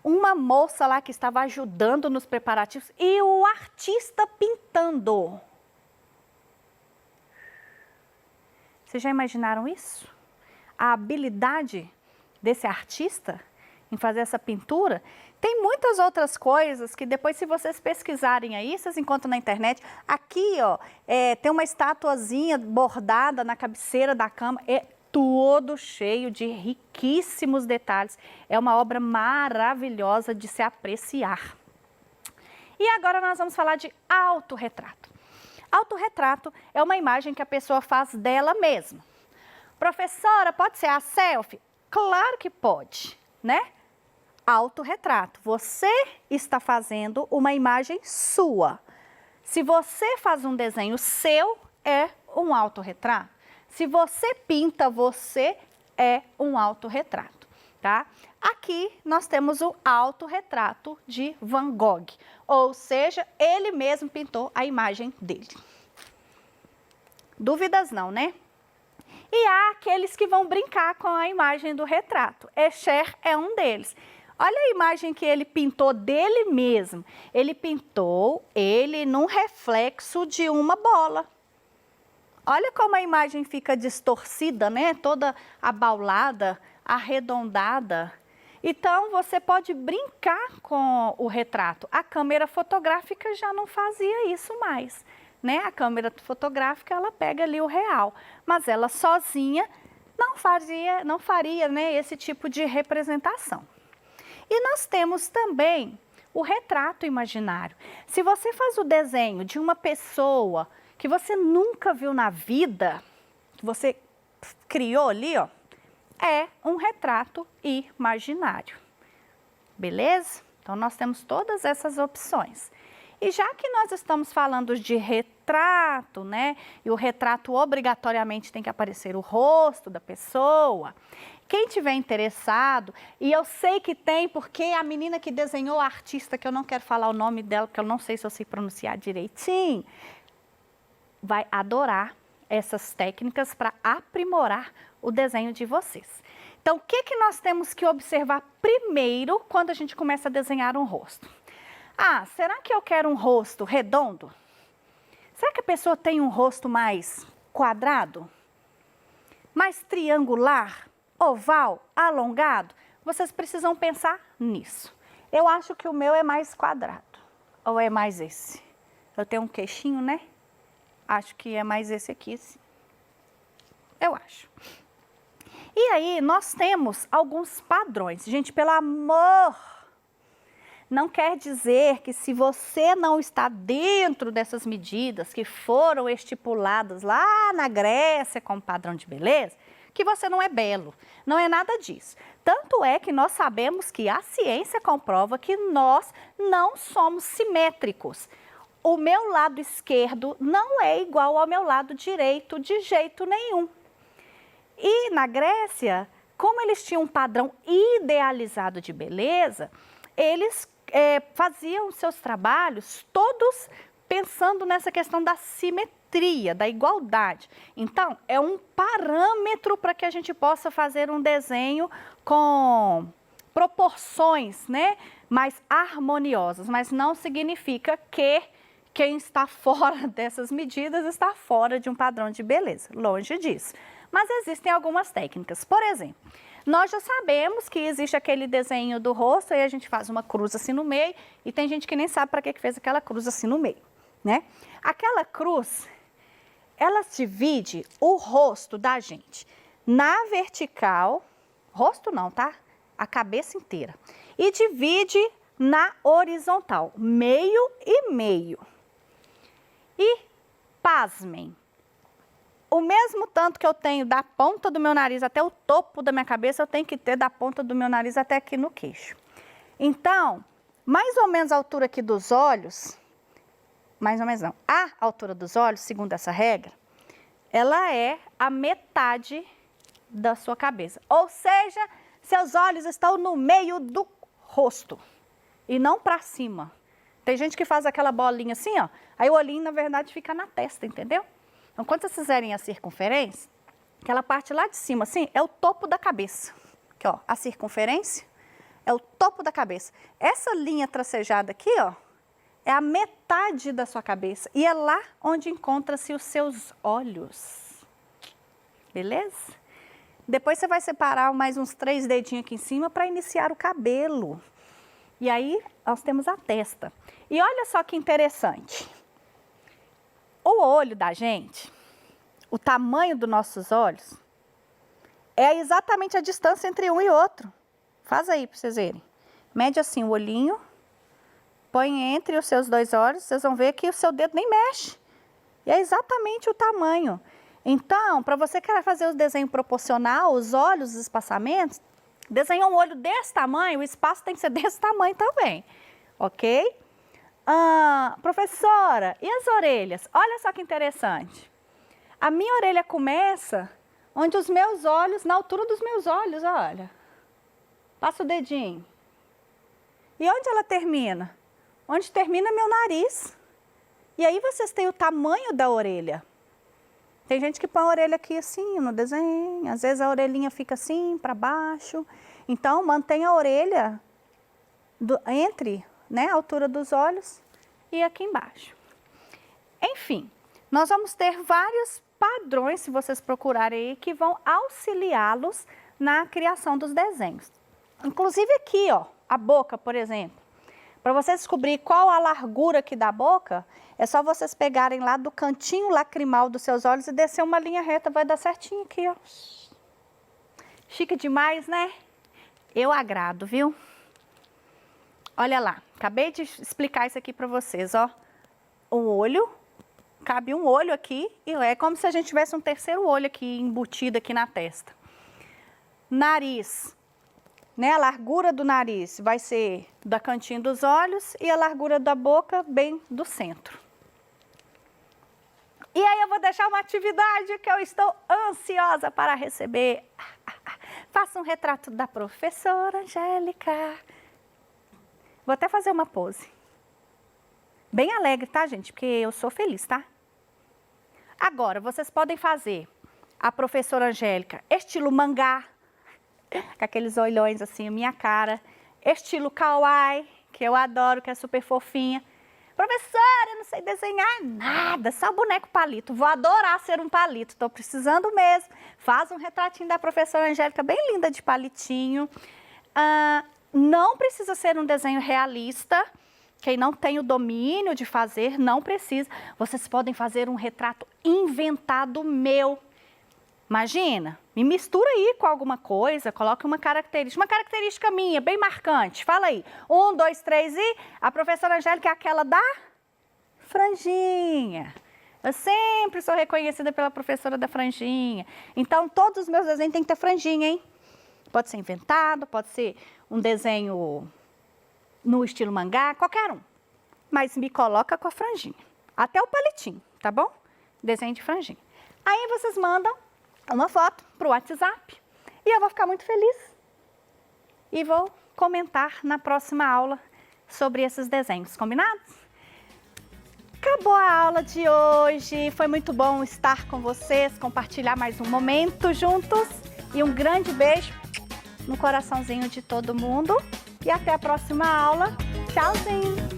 uma moça lá que estava ajudando nos preparativos e o artista pintando. Vocês já imaginaram isso? A habilidade desse artista em fazer essa pintura? Tem muitas outras coisas que depois, se vocês pesquisarem aí, vocês encontram na internet. Aqui, ó, tem uma estatuazinha bordada na cabeceira da cama. É todo cheio de riquíssimos detalhes. É uma obra maravilhosa de se apreciar. E agora nós vamos falar de autorretrato. Autorretrato é uma imagem que a pessoa faz dela mesma. Professora, pode ser a selfie? Claro que pode, né? Autorretrato. Você está fazendo uma imagem sua. Se você faz um desenho seu, é um autorretrato. Se você pinta, você é um autorretrato, tá? Aqui nós temos o autorretrato de Van Gogh, ou seja, ele mesmo pintou a imagem dele. Dúvidas não, né? E há aqueles que vão brincar com a imagem do retrato. Escher é um deles. Olha a imagem que ele pintou dele mesmo. Ele pintou ele num reflexo de uma bola. Olha como a imagem fica distorcida, né? Toda abaulada, arredondada. Então, você pode brincar com o retrato. A câmera fotográfica já não fazia isso mais, né? A câmera fotográfica, ela pega ali o real, mas ela sozinha não faria, né, esse tipo de representação. E nós temos também o retrato imaginário. Se você faz o desenho de uma pessoa que você nunca viu na vida, que você criou ali, ó, é um retrato imaginário. Beleza? Então, nós temos todas essas opções. E já que nós estamos falando de retrato, né? E o retrato obrigatoriamente tem que aparecer o rosto da pessoa. Quem tiver interessado, e eu sei que tem, porque a menina que desenhou, a artista, que eu não quero falar o nome dela, porque eu não sei se eu sei pronunciar direitinho, vai adorar essas técnicas para aprimorar o desenho de vocês. Então, o que que nós temos que observar primeiro quando a gente começa a desenhar um rosto? Ah, será que eu quero um rosto redondo? Será que a pessoa tem um rosto mais quadrado? Mais triangular? Oval? Alongado? Vocês precisam pensar nisso. Eu acho que o meu é mais quadrado. Ou é mais esse? Eu tenho um queixinho, né? Acho que é mais esse aqui, sim. Eu acho. E aí, nós temos alguns padrões. Gente, pelo amor, não quer dizer que se você não está dentro dessas medidas que foram estipuladas lá na Grécia como padrão de beleza, que você não é belo. Não é nada disso. Tanto é que nós sabemos que a ciência comprova que nós não somos simétricos. O meu lado esquerdo não é igual ao meu lado direito de jeito nenhum. E na Grécia, como eles tinham um padrão idealizado de beleza, eles faziam seus trabalhos todos pensando nessa questão da simetria, da igualdade. Então, é um parâmetro para que a gente possa fazer um desenho com proporções, né, mais harmoniosas, mas não significa que quem está fora dessas medidas está fora de um padrão de beleza, longe disso. Mas existem algumas técnicas. Por exemplo, nós já sabemos que existe aquele desenho do rosto e a gente faz uma cruz assim no meio e tem gente que nem sabe para que fez aquela cruz assim no meio, né? Aquela cruz, ela divide o rosto da gente na vertical, rosto não, tá? A cabeça inteira. E divide na horizontal, meio e meio. E, pasmem, o mesmo tanto que eu tenho da ponta do meu nariz até o topo da minha cabeça, eu tenho que ter da ponta do meu nariz até aqui no queixo. Então, mais ou menos a altura aqui dos olhos, mais ou menos não, a altura dos olhos, segundo essa regra, ela é a metade da sua cabeça. Ou seja, seus olhos estão no meio do rosto e não para cima. Tem gente que faz aquela bolinha assim, ó, aí o olhinho, na verdade, fica na testa, entendeu? Então, quando vocês fizerem a circunferência, aquela parte lá de cima, assim, é o topo da cabeça. Aqui, ó, a circunferência é o topo da cabeça. Essa linha tracejada aqui, ó, é a metade da sua cabeça. E é lá onde encontram-se os seus olhos. Beleza? Depois você vai separar mais uns 3 dedinhos aqui em cima para iniciar o cabelo. E aí, nós temos a testa. E olha só que interessante. O olho da gente, o tamanho dos nossos olhos, é exatamente a distância entre um e outro. Faz aí para vocês verem. Mede assim o olhinho, põe entre os seus 2 olhos, vocês vão ver que o seu dedo nem mexe. E é exatamente o tamanho. Então, para você querer fazer o desenho proporcional, os olhos, os espaçamentos, desenhar um olho desse tamanho, o espaço tem que ser desse tamanho também, ok? Professora, e as orelhas? Olha só que interessante. A minha orelha começa onde os meus olhos, na altura dos meus olhos, olha. Passa o dedinho. E onde ela termina? Onde termina meu nariz. E aí vocês têm o tamanho da orelha. Tem gente que põe a orelha aqui assim no desenho, às vezes a orelhinha fica assim para baixo. Então, mantenha a orelha entre, né, a altura dos olhos e aqui embaixo. Enfim, nós vamos ter vários padrões, se vocês procurarem aí, que vão auxiliá-los na criação dos desenhos. Inclusive aqui, ó, a boca, por exemplo. Para vocês descobrir qual a largura aqui da boca, é só vocês pegarem lá do cantinho lacrimal dos seus olhos e descer uma linha reta, vai dar certinho aqui, ó. Chique demais, né? Eu agrado, viu? Olha lá, acabei de explicar isso aqui para vocês, ó. O olho, cabe um olho aqui, e é como se a gente tivesse um terceiro olho aqui, embutido aqui na testa. Nariz, né? A largura do nariz vai ser da cantinha dos olhos e a largura da boca bem do centro. E aí eu vou deixar uma atividade que eu estou ansiosa para receber. Faça um retrato da professora Angélica. Vou até fazer uma pose. Bem alegre, tá, gente? Porque eu sou feliz, tá? Agora, vocês podem fazer a professora Angélica estilo mangá, com aqueles olhões assim, a minha cara. Estilo kawaii, que eu adoro, que é super fofinha. Professora, eu não sei desenhar nada, só boneco palito. Vou adorar ser um palito, tô precisando mesmo. Faz um retratinho da professora Angélica, bem linda de palitinho. Não precisa ser um desenho realista. Quem não tem o domínio de fazer, não precisa. Vocês podem fazer um retrato inventado meu. Imagina, me mistura aí com alguma coisa, coloque uma característica minha, bem marcante. Fala aí. 1, 2, 3 e a professora Angélica é aquela da franjinha. Eu sempre sou reconhecida pela professora da franjinha. Então, todos os meus desenhos têm que ter franjinha, hein? Pode ser inventado, pode ser um desenho no estilo mangá, qualquer um. Mas me coloca com a franjinha. Até o palitinho, tá bom? Desenho de franjinha. Aí vocês mandam uma foto para o WhatsApp e eu vou ficar muito feliz. E vou comentar na próxima aula sobre esses desenhos, combinados? Acabou a aula de hoje. Foi muito bom estar com vocês, compartilhar mais um momento juntos. E um grande beijo no coraçãozinho de todo mundo. E até a próxima aula. Tchauzinho!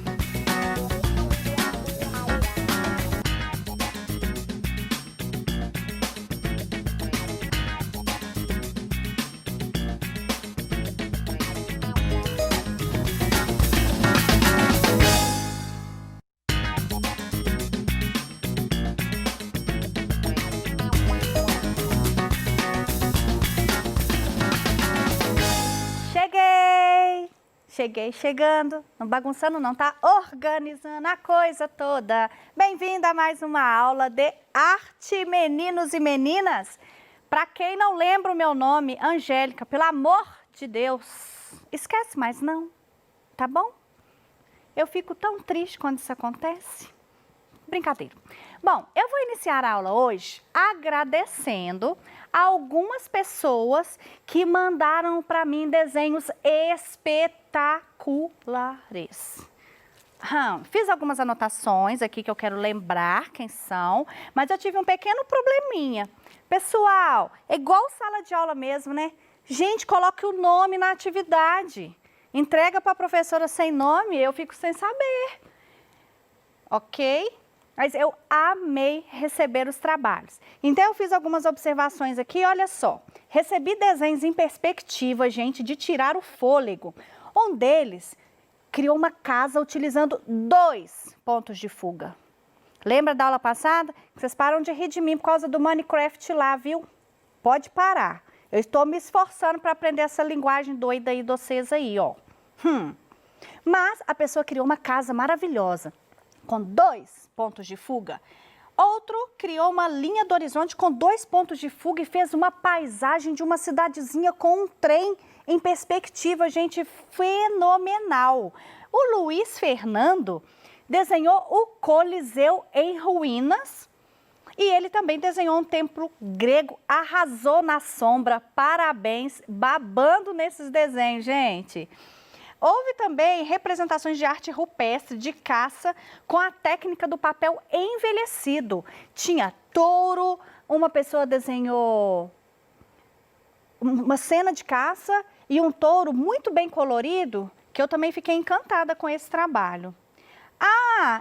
Cheguei chegando, não bagunçando não, tá? Organizando a coisa toda. Bem-vinda a mais uma aula de arte, meninos e meninas. Para quem não lembra o meu nome, Angélica, pelo amor de Deus, esquece mais não, tá bom? Eu fico tão triste quando isso acontece. Brincadeira. Bom, eu vou iniciar a aula hoje agradecendo a algumas pessoas que mandaram para mim desenhos espetaculares. Fiz algumas anotações aqui que eu quero lembrar quem são, mas eu tive um pequeno probleminha. Pessoal, é igual sala de aula mesmo, né? Gente, coloque o nome na atividade. Entrega para a professora sem nome, eu fico sem saber. Ok? Mas eu amei receber os trabalhos. Então, eu fiz algumas observações aqui, olha só. Recebi desenhos em perspectiva, gente, de tirar o fôlego. Um deles criou uma casa utilizando 2 pontos de fuga. Lembra da aula passada? Vocês param de rir de mim por causa do Minecraft lá, viu? Pode parar. Eu estou me esforçando para aprender essa linguagem doida aí de vocês aí, ó. Mas a pessoa criou uma casa maravilhosa, com 2 pontos de fuga. Outro criou uma linha do horizonte com 2 pontos de fuga e fez uma paisagem de uma cidadezinha com um trem em perspectiva, gente, fenomenal. O Luiz Fernando desenhou o Coliseu em ruínas e ele também desenhou um templo grego, arrasou na sombra, parabéns, babando nesses desenhos, gente. Houve também representações de arte rupestre, de caça, com a técnica do papel envelhecido. Tinha touro, uma pessoa desenhou uma cena de caça e um touro muito bem colorido, que eu também fiquei encantada com esse trabalho.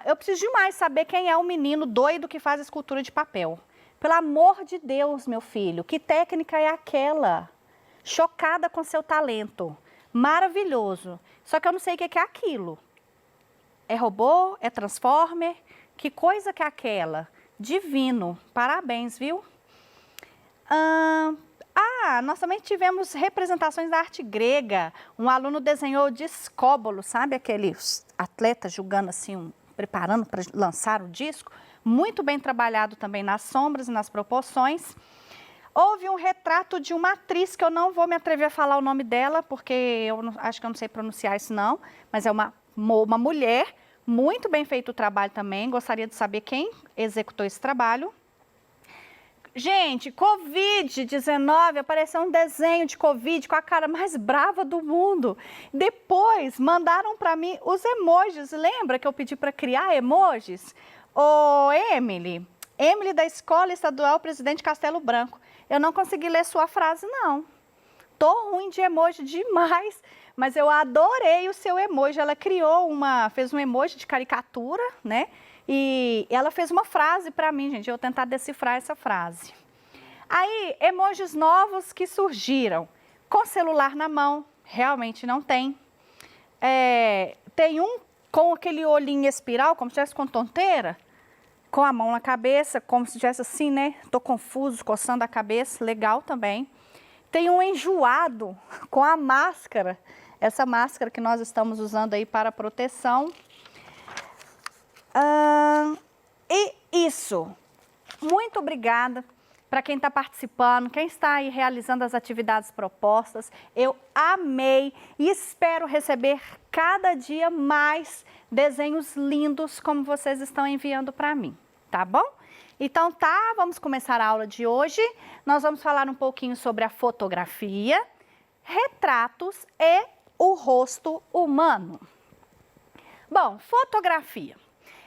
Eu preciso demais saber quem é o menino doido que faz escultura de papel. Pelo amor de Deus, meu filho, que técnica é aquela? Chocada com seu talento. Maravilhoso. Só que eu não sei o que é aquilo. É robô? É transformer? Que coisa que é aquela? Divino. Parabéns, viu? Nós também tivemos representações da arte grega. Um aluno desenhou Discóbolo, sabe? Aqueles atletas jogando assim, preparando para lançar o disco. Muito bem trabalhado também nas sombras e nas proporções. Houve um retrato de uma atriz, que eu não vou me atrever a falar o nome dela, porque acho que eu não sei pronunciar isso não, mas é uma mulher, muito bem feito o trabalho também, gostaria de saber quem executou esse trabalho. Gente, Covid-19, apareceu um desenho de Covid com a cara mais brava do mundo. Depois, mandaram para mim os emojis. Lembra que eu pedi para criar emojis? Ô, Emily da Escola Estadual Presidente Castelo Branco, eu não consegui ler sua frase, não. Tô ruim de emoji demais, mas eu adorei o seu emoji. Ela fez um emoji de caricatura, né? E ela fez uma frase para mim, gente, eu vou tentar decifrar essa frase. Aí, emojis novos que surgiram. Com celular na mão, realmente não tem. Tem um com aquele olhinho espiral, como se estivesse com tonteira, com a mão na cabeça, como se estivesse assim, né? Tô confuso, coçando a cabeça, legal também. Tem um enjoado com a máscara, essa máscara que nós estamos usando aí para proteção. E isso, muito obrigada para quem está participando, quem está aí realizando as atividades propostas. Eu amei e espero receber cada dia mais desenhos lindos como vocês estão enviando para mim, tá bom? Então tá, vamos começar a aula de hoje. Nós vamos falar um pouquinho sobre a fotografia, retratos e o rosto humano. Bom, fotografia.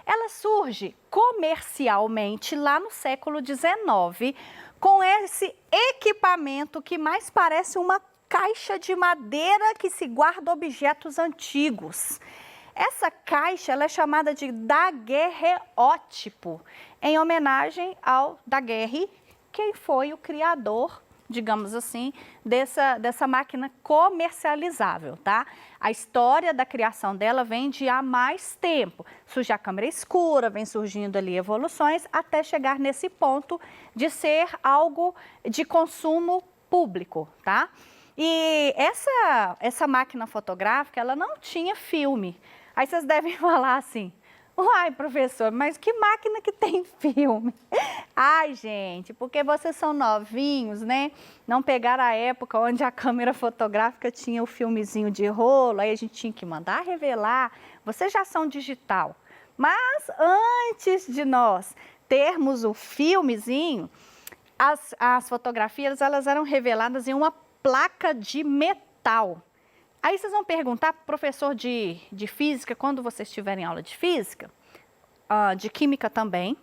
Ela surge comercialmente lá no século XIX, com esse equipamento que mais parece uma caixa de madeira que se guarda objetos antigos. Essa caixa ela é chamada de daguerreótipo, em homenagem ao Daguerre, quem foi o criador, digamos assim, dessa máquina comercializável, tá? A história da criação dela vem de há mais tempo. Surge a câmera escura, vem surgindo ali evoluções, até chegar nesse ponto de ser algo de consumo público, tá? E essa máquina fotográfica, ela não tinha filme. Aí vocês devem falar assim, uai, professor, mas que máquina que tem filme? Ai, gente, porque vocês são novinhos, né? Não pegaram a época onde a câmera fotográfica tinha o filmezinho de rolo, aí a gente tinha que mandar revelar. Vocês já são digital. Mas antes de nós termos o filmezinho, as fotografias elas eram reveladas em uma placa de metal. Aí vocês vão perguntar para o professor de física, quando vocês tiverem aula de física, de química também,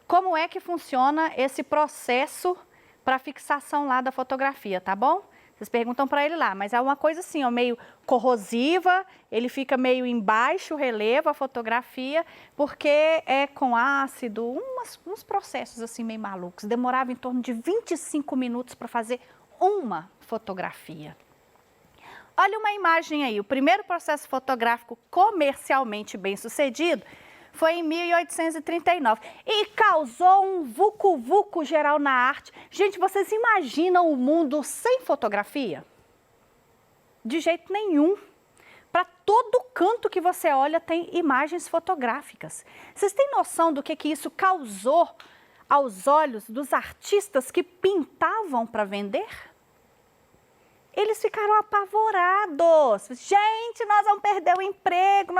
como é que funciona esse processo para fixação lá da fotografia, tá bom? Vocês perguntam para ele lá, mas é uma coisa assim, ó, meio corrosiva, ele fica meio embaixo, relevo a fotografia, porque é com ácido, uns processos assim meio malucos. Demorava em torno de 25 minutos para fazer uma fotografia. Olha uma imagem aí, o primeiro processo fotográfico comercialmente bem sucedido foi em 1839 e causou um vucu-vucu geral na arte. Gente, vocês imaginam o mundo sem fotografia? De jeito nenhum. Para todo canto que você olha tem imagens fotográficas. Vocês têm noção do que isso causou aos olhos dos artistas que pintavam para vender? Eles ficaram apavorados. Gente, nós vamos perder o emprego,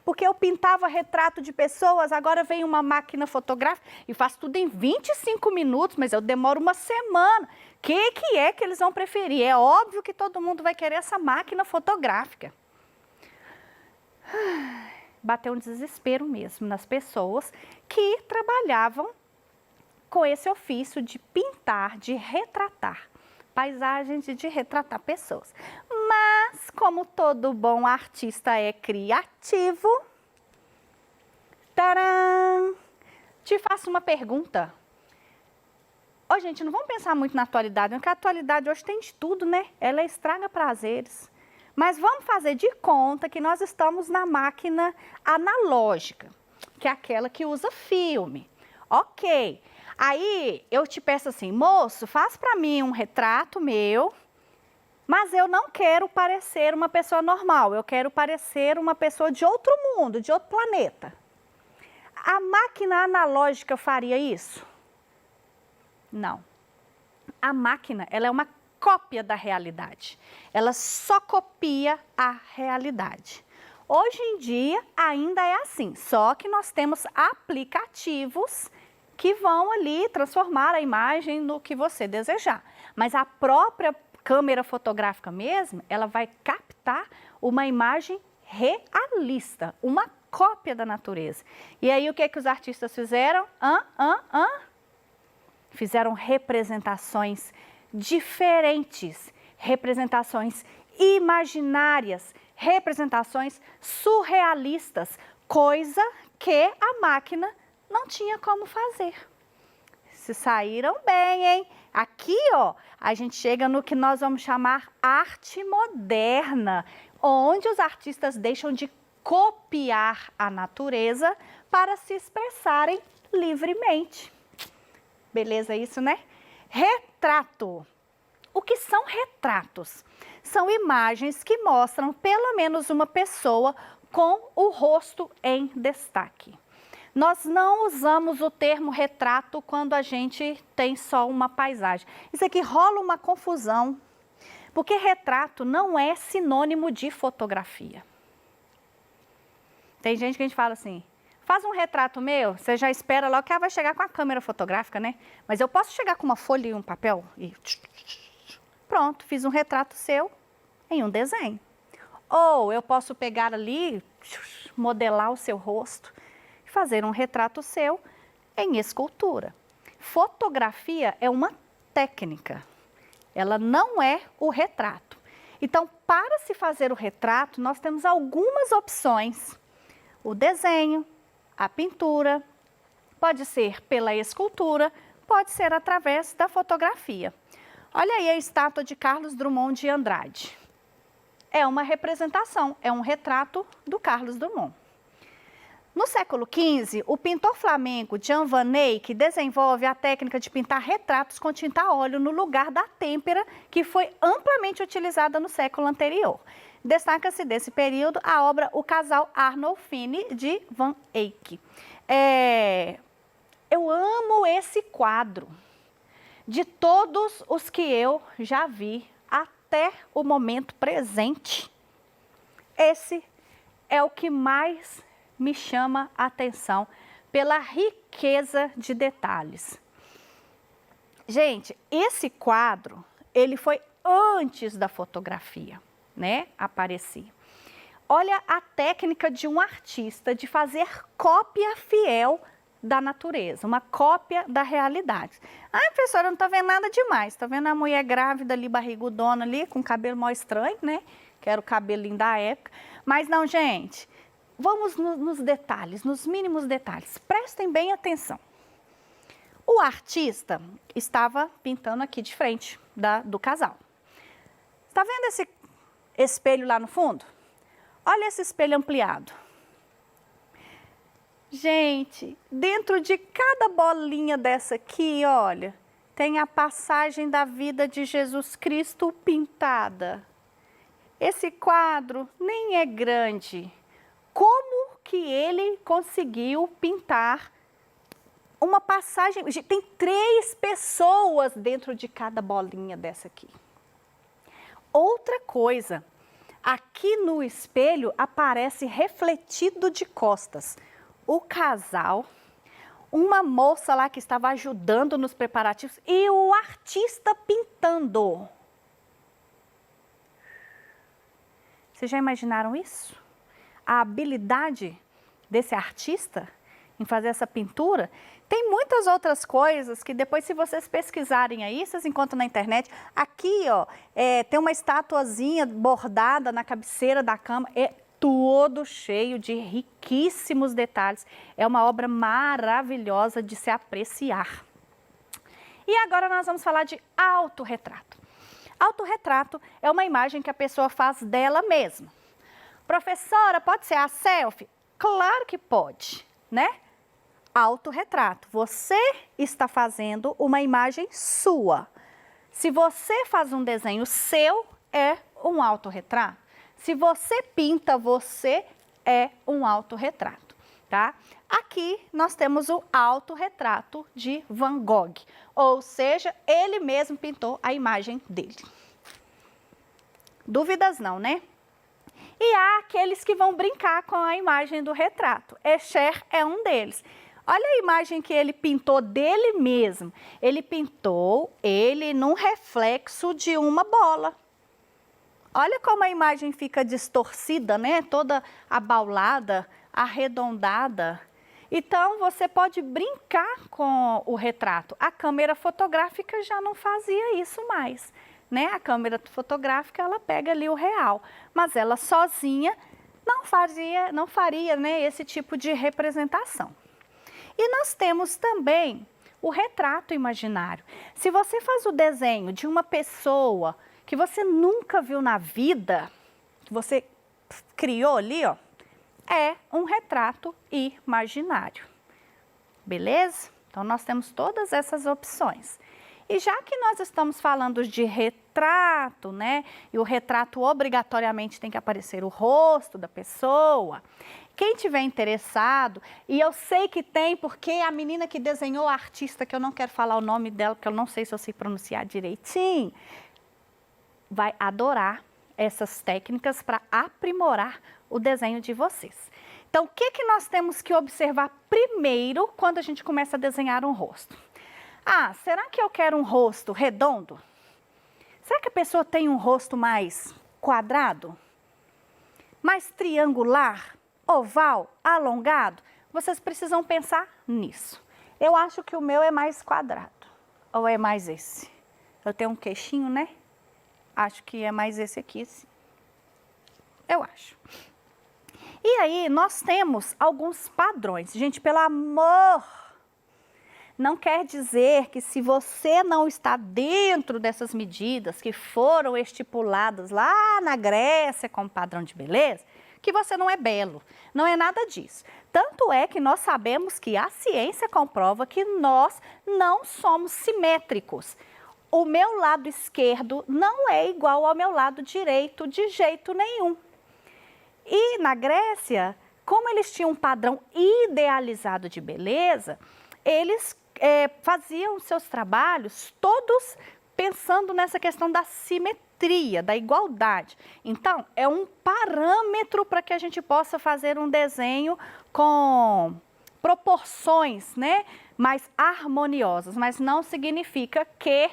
porque eu pintava retrato de pessoas, agora vem uma máquina fotográfica e faz tudo em 25 minutos, mas eu demoro uma semana. O que é que eles vão preferir? É óbvio que todo mundo vai querer essa máquina fotográfica. Bateu um desespero mesmo nas pessoas que trabalhavam com esse ofício de pintar, de retratar paisagens e de retratar pessoas. Mas, como todo bom artista é criativo, tcharam, te faço uma pergunta. Ó, gente, não vamos pensar muito na atualidade, porque a atualidade hoje tem de tudo, né? Ela estraga prazeres. Mas vamos fazer de conta que nós estamos na máquina analógica, que é aquela que usa filme. Ok. Aí eu te peço assim, moço, faz para mim um retrato meu, mas eu não quero parecer uma pessoa normal, eu quero parecer uma pessoa de outro mundo, de outro planeta. A máquina analógica faria isso? Não. A máquina, ela é uma cópia da realidade. Ela só copia a realidade. Hoje em dia ainda é assim, só que nós temos aplicativos que vão ali transformar a imagem no que você desejar. Mas a própria câmera fotográfica mesmo, ela vai captar uma imagem realista, uma cópia da natureza. E aí o que os artistas fizeram? Fizeram representações diferentes, representações imaginárias, representações surrealistas, coisa que a máquina não tinha como fazer. Se saíram bem, hein? Aqui, ó, a gente chega no que nós vamos chamar arte moderna, onde os artistas deixam de copiar a natureza para se expressarem livremente. Beleza isso, né? Retrato. O que são retratos? São imagens que mostram pelo menos uma pessoa com o rosto em destaque. Nós não usamos o termo retrato quando a gente tem só uma paisagem. Isso aqui rola uma confusão, porque retrato não é sinônimo de fotografia. Tem gente que a gente fala assim, faz um retrato meu, você já espera logo que ela vai chegar com a câmera fotográfica, né? Mas eu posso chegar com uma folha e um papel e... Pronto, fiz um retrato seu em um desenho. Ou eu posso pegar ali, modelar o seu rosto e fazer um retrato seu em escultura. Fotografia é uma técnica, ela não é o retrato. Então, para se fazer o retrato, nós temos algumas opções. O desenho, a pintura, pode ser pela escultura, pode ser através da fotografia. Olha aí a estátua de Carlos Drummond de Andrade. É uma representação, é um retrato do Carlos Drummond. No século XV, o pintor flamengo Jan van Eyck desenvolve a técnica de pintar retratos com tinta a óleo no lugar da têmpera, que foi amplamente utilizada no século anterior. Destaca-se desse período a obra O Casal Arnolfini de Van Eyck. Eu amo esse quadro. De todos os que eu já vi até o momento presente, esse é o que mais me chama a atenção pela riqueza de detalhes. Gente, esse quadro, ele foi antes da fotografia, né, aparecer. Olha a técnica de um artista de fazer cópia fiel da natureza, uma cópia da realidade. Ai, professora, eu não estou vendo nada demais. Estou vendo a mulher grávida ali, barrigudona ali, com cabelo mó estranho, né? Que era o cabelinho da época. Mas não, gente, vamos nos detalhes, nos mínimos detalhes. Prestem bem atenção. O artista estava pintando aqui de frente do casal. Está vendo esse espelho lá no fundo? Olha esse espelho ampliado. Gente, dentro de cada bolinha dessa aqui, olha, tem a passagem da vida de Jesus Cristo pintada. Esse quadro nem é grande. Como que ele conseguiu pintar uma passagem? Tem 3 pessoas dentro de cada bolinha dessa aqui. Outra coisa, aqui no espelho aparece refletido de costas o casal, uma moça lá que estava ajudando nos preparativos e o artista pintando. Vocês já imaginaram isso? A habilidade desse artista em fazer essa pintura? Tem muitas outras coisas que depois, se vocês pesquisarem aí, vocês encontram na internet. Aqui, ó, tem uma estatuazinha bordada na cabeceira da cama. É todo cheio de riquíssimos detalhes. É uma obra maravilhosa de se apreciar. E agora nós vamos falar de autorretrato. Autorretrato é uma imagem que a pessoa faz dela mesma. Professora, pode ser a selfie? Claro que pode, né? Autorretrato. Você está fazendo uma imagem sua. Se você faz um desenho seu, é um autorretrato. Se você pinta, você é um autorretrato, tá? Aqui nós temos o autorretrato de Van Gogh, ou seja, ele mesmo pintou a imagem dele. Dúvidas não, né? E há aqueles que vão brincar com a imagem do retrato. Escher é um deles. Olha a imagem que ele pintou dele mesmo. Ele pintou ele num reflexo de uma bola. Olha como a imagem fica distorcida, né? Toda abaulada, arredondada. Então, você pode brincar com o retrato. A câmera fotográfica já não fazia isso mais, né? A câmera fotográfica, ela pega ali o real, mas ela sozinha não faria, né, esse tipo de representação. E nós temos também o retrato imaginário. Se você faz o desenho de uma pessoa que você nunca viu na vida, que você criou ali, ó, é um retrato imaginário. Beleza? Então, nós temos todas essas opções. E já que nós estamos falando de retrato, né? E o retrato obrigatoriamente tem que aparecer o rosto da pessoa. Quem tiver interessado, e eu sei que tem, porque a menina que desenhou a artista, que eu não quero falar o nome dela, porque eu não sei se eu sei pronunciar direitinho, vai adorar essas técnicas para aprimorar o desenho de vocês. Então, o que que nós temos que observar primeiro quando a gente começa a desenhar um rosto? Ah, será que eu quero um rosto redondo? Será que a pessoa tem um rosto mais quadrado? Mais triangular? Oval? Alongado? Vocês precisam pensar nisso. Eu acho que o meu é mais quadrado. Ou é mais esse? Eu tenho um queixinho, né? Acho que é mais esse aqui, sim. Eu acho. E aí, nós temos alguns padrões. Gente, pelo amor, não quer dizer que se você não está dentro dessas medidas que foram estipuladas lá na Grécia como padrão de beleza, que você não é belo. Não é nada disso. Tanto é que nós sabemos que a ciência comprova que nós não somos simétricos. O meu lado esquerdo não é igual ao meu lado direito de jeito nenhum. E na Grécia, como eles tinham um padrão idealizado de beleza, eles faziam seus trabalhos todos pensando nessa questão da simetria, da igualdade. Então, é um parâmetro para que a gente possa fazer um desenho com proporções, né, mais harmoniosas, mas não significa que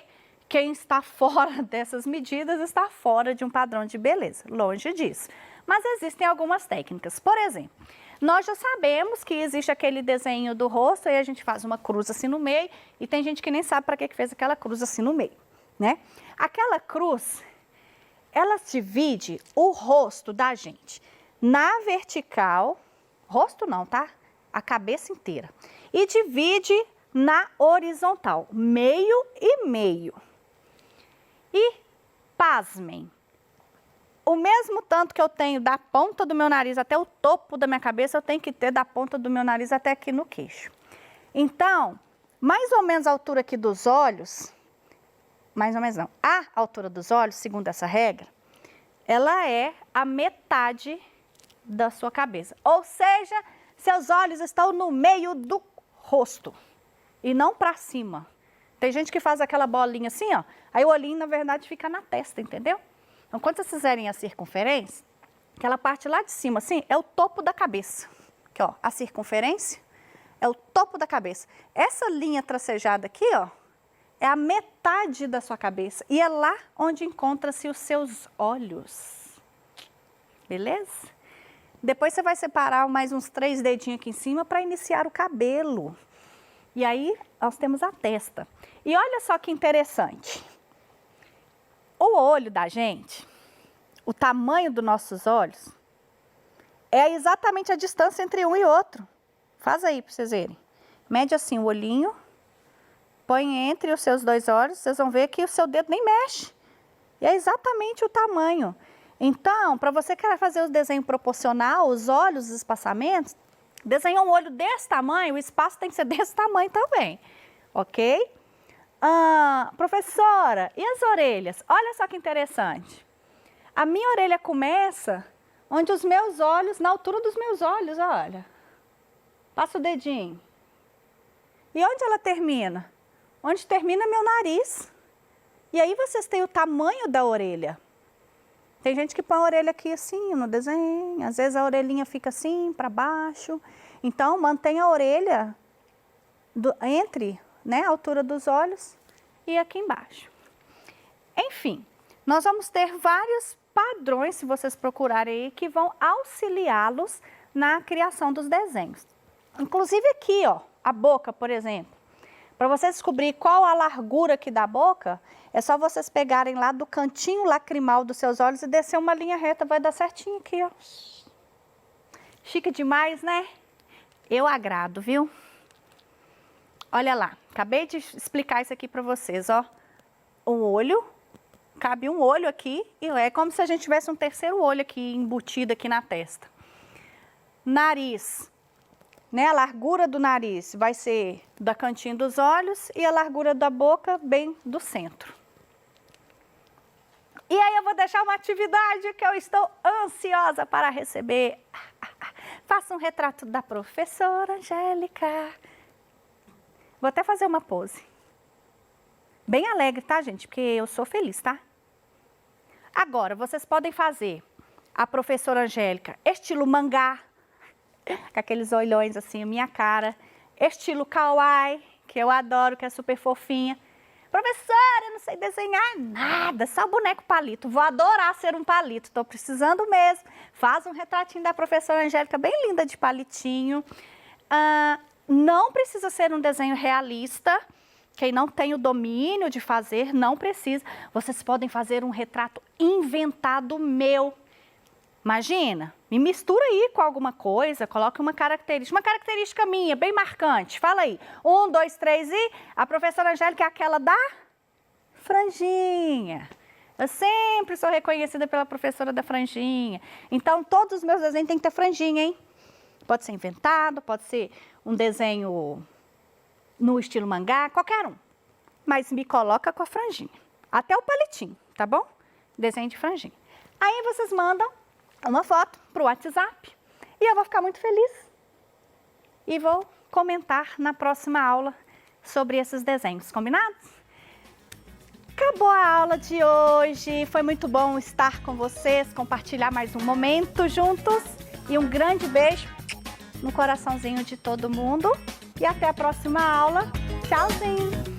quem está fora dessas medidas está fora de um padrão de beleza, longe disso. Mas existem algumas técnicas. Por exemplo, nós já sabemos que existe aquele desenho do rosto e a gente faz uma cruz assim no meio e tem gente que nem sabe para que fez aquela cruz assim no meio, né? Aquela cruz, ela divide o rosto da gente na vertical, rosto não, tá? A cabeça inteira. E divide na horizontal, meio e meio. E, pasmem, o mesmo tanto que eu tenho da ponta do meu nariz até o topo da minha cabeça, eu tenho que ter da ponta do meu nariz até aqui no queixo. Então, mais ou menos a altura aqui dos olhos, mais ou menos não, a altura dos olhos, segundo essa regra, ela é a metade da sua cabeça. Ou seja, seus olhos estão no meio do rosto e não para cima. Tem gente que faz aquela bolinha assim, ó, aí o olhinho, na verdade, fica na testa, entendeu? Então, quando vocês fizerem a circunferência, aquela parte lá de cima, assim, é o topo da cabeça. Aqui, ó, a circunferência é o topo da cabeça. Essa linha tracejada aqui, ó, é a metade da sua cabeça. E é lá onde encontram-se os seus olhos. Beleza? Depois você vai separar mais uns 3 dedinhos aqui em cima para iniciar o cabelo. E aí, nós temos a testa. E olha só que interessante. O olho da gente, o tamanho dos nossos olhos, é exatamente a distância entre um e outro. Faz aí para vocês verem. Mede assim o olhinho, põe entre os seus 2 olhos, vocês vão ver que o seu dedo nem mexe. E é exatamente o tamanho. Então, para você querer fazer o desenho proporcional, os olhos, os espaçamentos, desenhar um olho desse tamanho, o espaço tem que ser desse tamanho também, ok? Professora, e as orelhas? Olha só que interessante. A minha orelha começa onde os meus olhos, na altura dos meus olhos, olha. Passa o dedinho. E onde ela termina? Onde termina meu nariz. E aí vocês têm o tamanho da orelha. Tem gente que põe a orelha aqui assim no desenho, às vezes a orelhinha fica assim para baixo. Então mantenha a orelha entre, né, a altura dos olhos e aqui embaixo. Enfim, nós vamos ter vários padrões, se vocês procurarem aí, que vão auxiliá-los na criação dos desenhos. Inclusive aqui, ó, a boca, por exemplo. Para vocês descobrir qual a largura aqui da boca, é só vocês pegarem lá do cantinho lacrimal dos seus olhos e descer uma linha reta, vai dar certinho aqui, ó. Chique demais, né? Eu agrado, viu? Olha lá, acabei de explicar isso aqui para vocês, ó. O olho, cabe um olho aqui, e é como se a gente tivesse um terceiro olho aqui, embutido aqui na testa. Nariz, né? A largura do nariz vai ser da cantinho dos olhos e a largura da boca bem do centro. E aí eu vou deixar uma atividade que eu estou ansiosa para receber. Faça um retrato da professora Angélica. Vou até fazer uma pose. Bem alegre, tá, gente? Porque eu sou feliz, tá? Agora, vocês podem fazer a professora Angélica estilo mangá, com aqueles olhões assim, a minha cara. Estilo kawaii, que eu adoro, que é super fofinha. Professora, eu não sei desenhar nada, só boneco palito. Vou adorar ser um palito, tô precisando mesmo. Faz um retratinho da professora Angélica bem linda de palitinho. Não precisa ser um desenho realista. Quem não tem o domínio de fazer, não precisa. Vocês podem fazer um retrato inventado meu. Imagina, me mistura aí com alguma coisa, coloque uma característica minha, bem marcante. Fala aí, 1, 2, 3 e a professora Angélica é aquela da franjinha. Eu sempre sou reconhecida pela professora da franjinha. Então, todos os meus desenhos têm que ter franjinha, hein? Pode ser inventado, pode ser um desenho no estilo mangá, qualquer um. Mas me coloca com a franjinha. Até o palitinho, tá bom? Desenho de franjinha. Aí vocês mandam uma foto para o WhatsApp e eu vou ficar muito feliz. E vou comentar na próxima aula sobre esses desenhos, combinados? Acabou a aula de hoje. Foi muito bom estar com vocês, compartilhar mais um momento juntos. E um grande beijo no coraçãozinho de todo mundo. E até a próxima aula. Tchauzinho!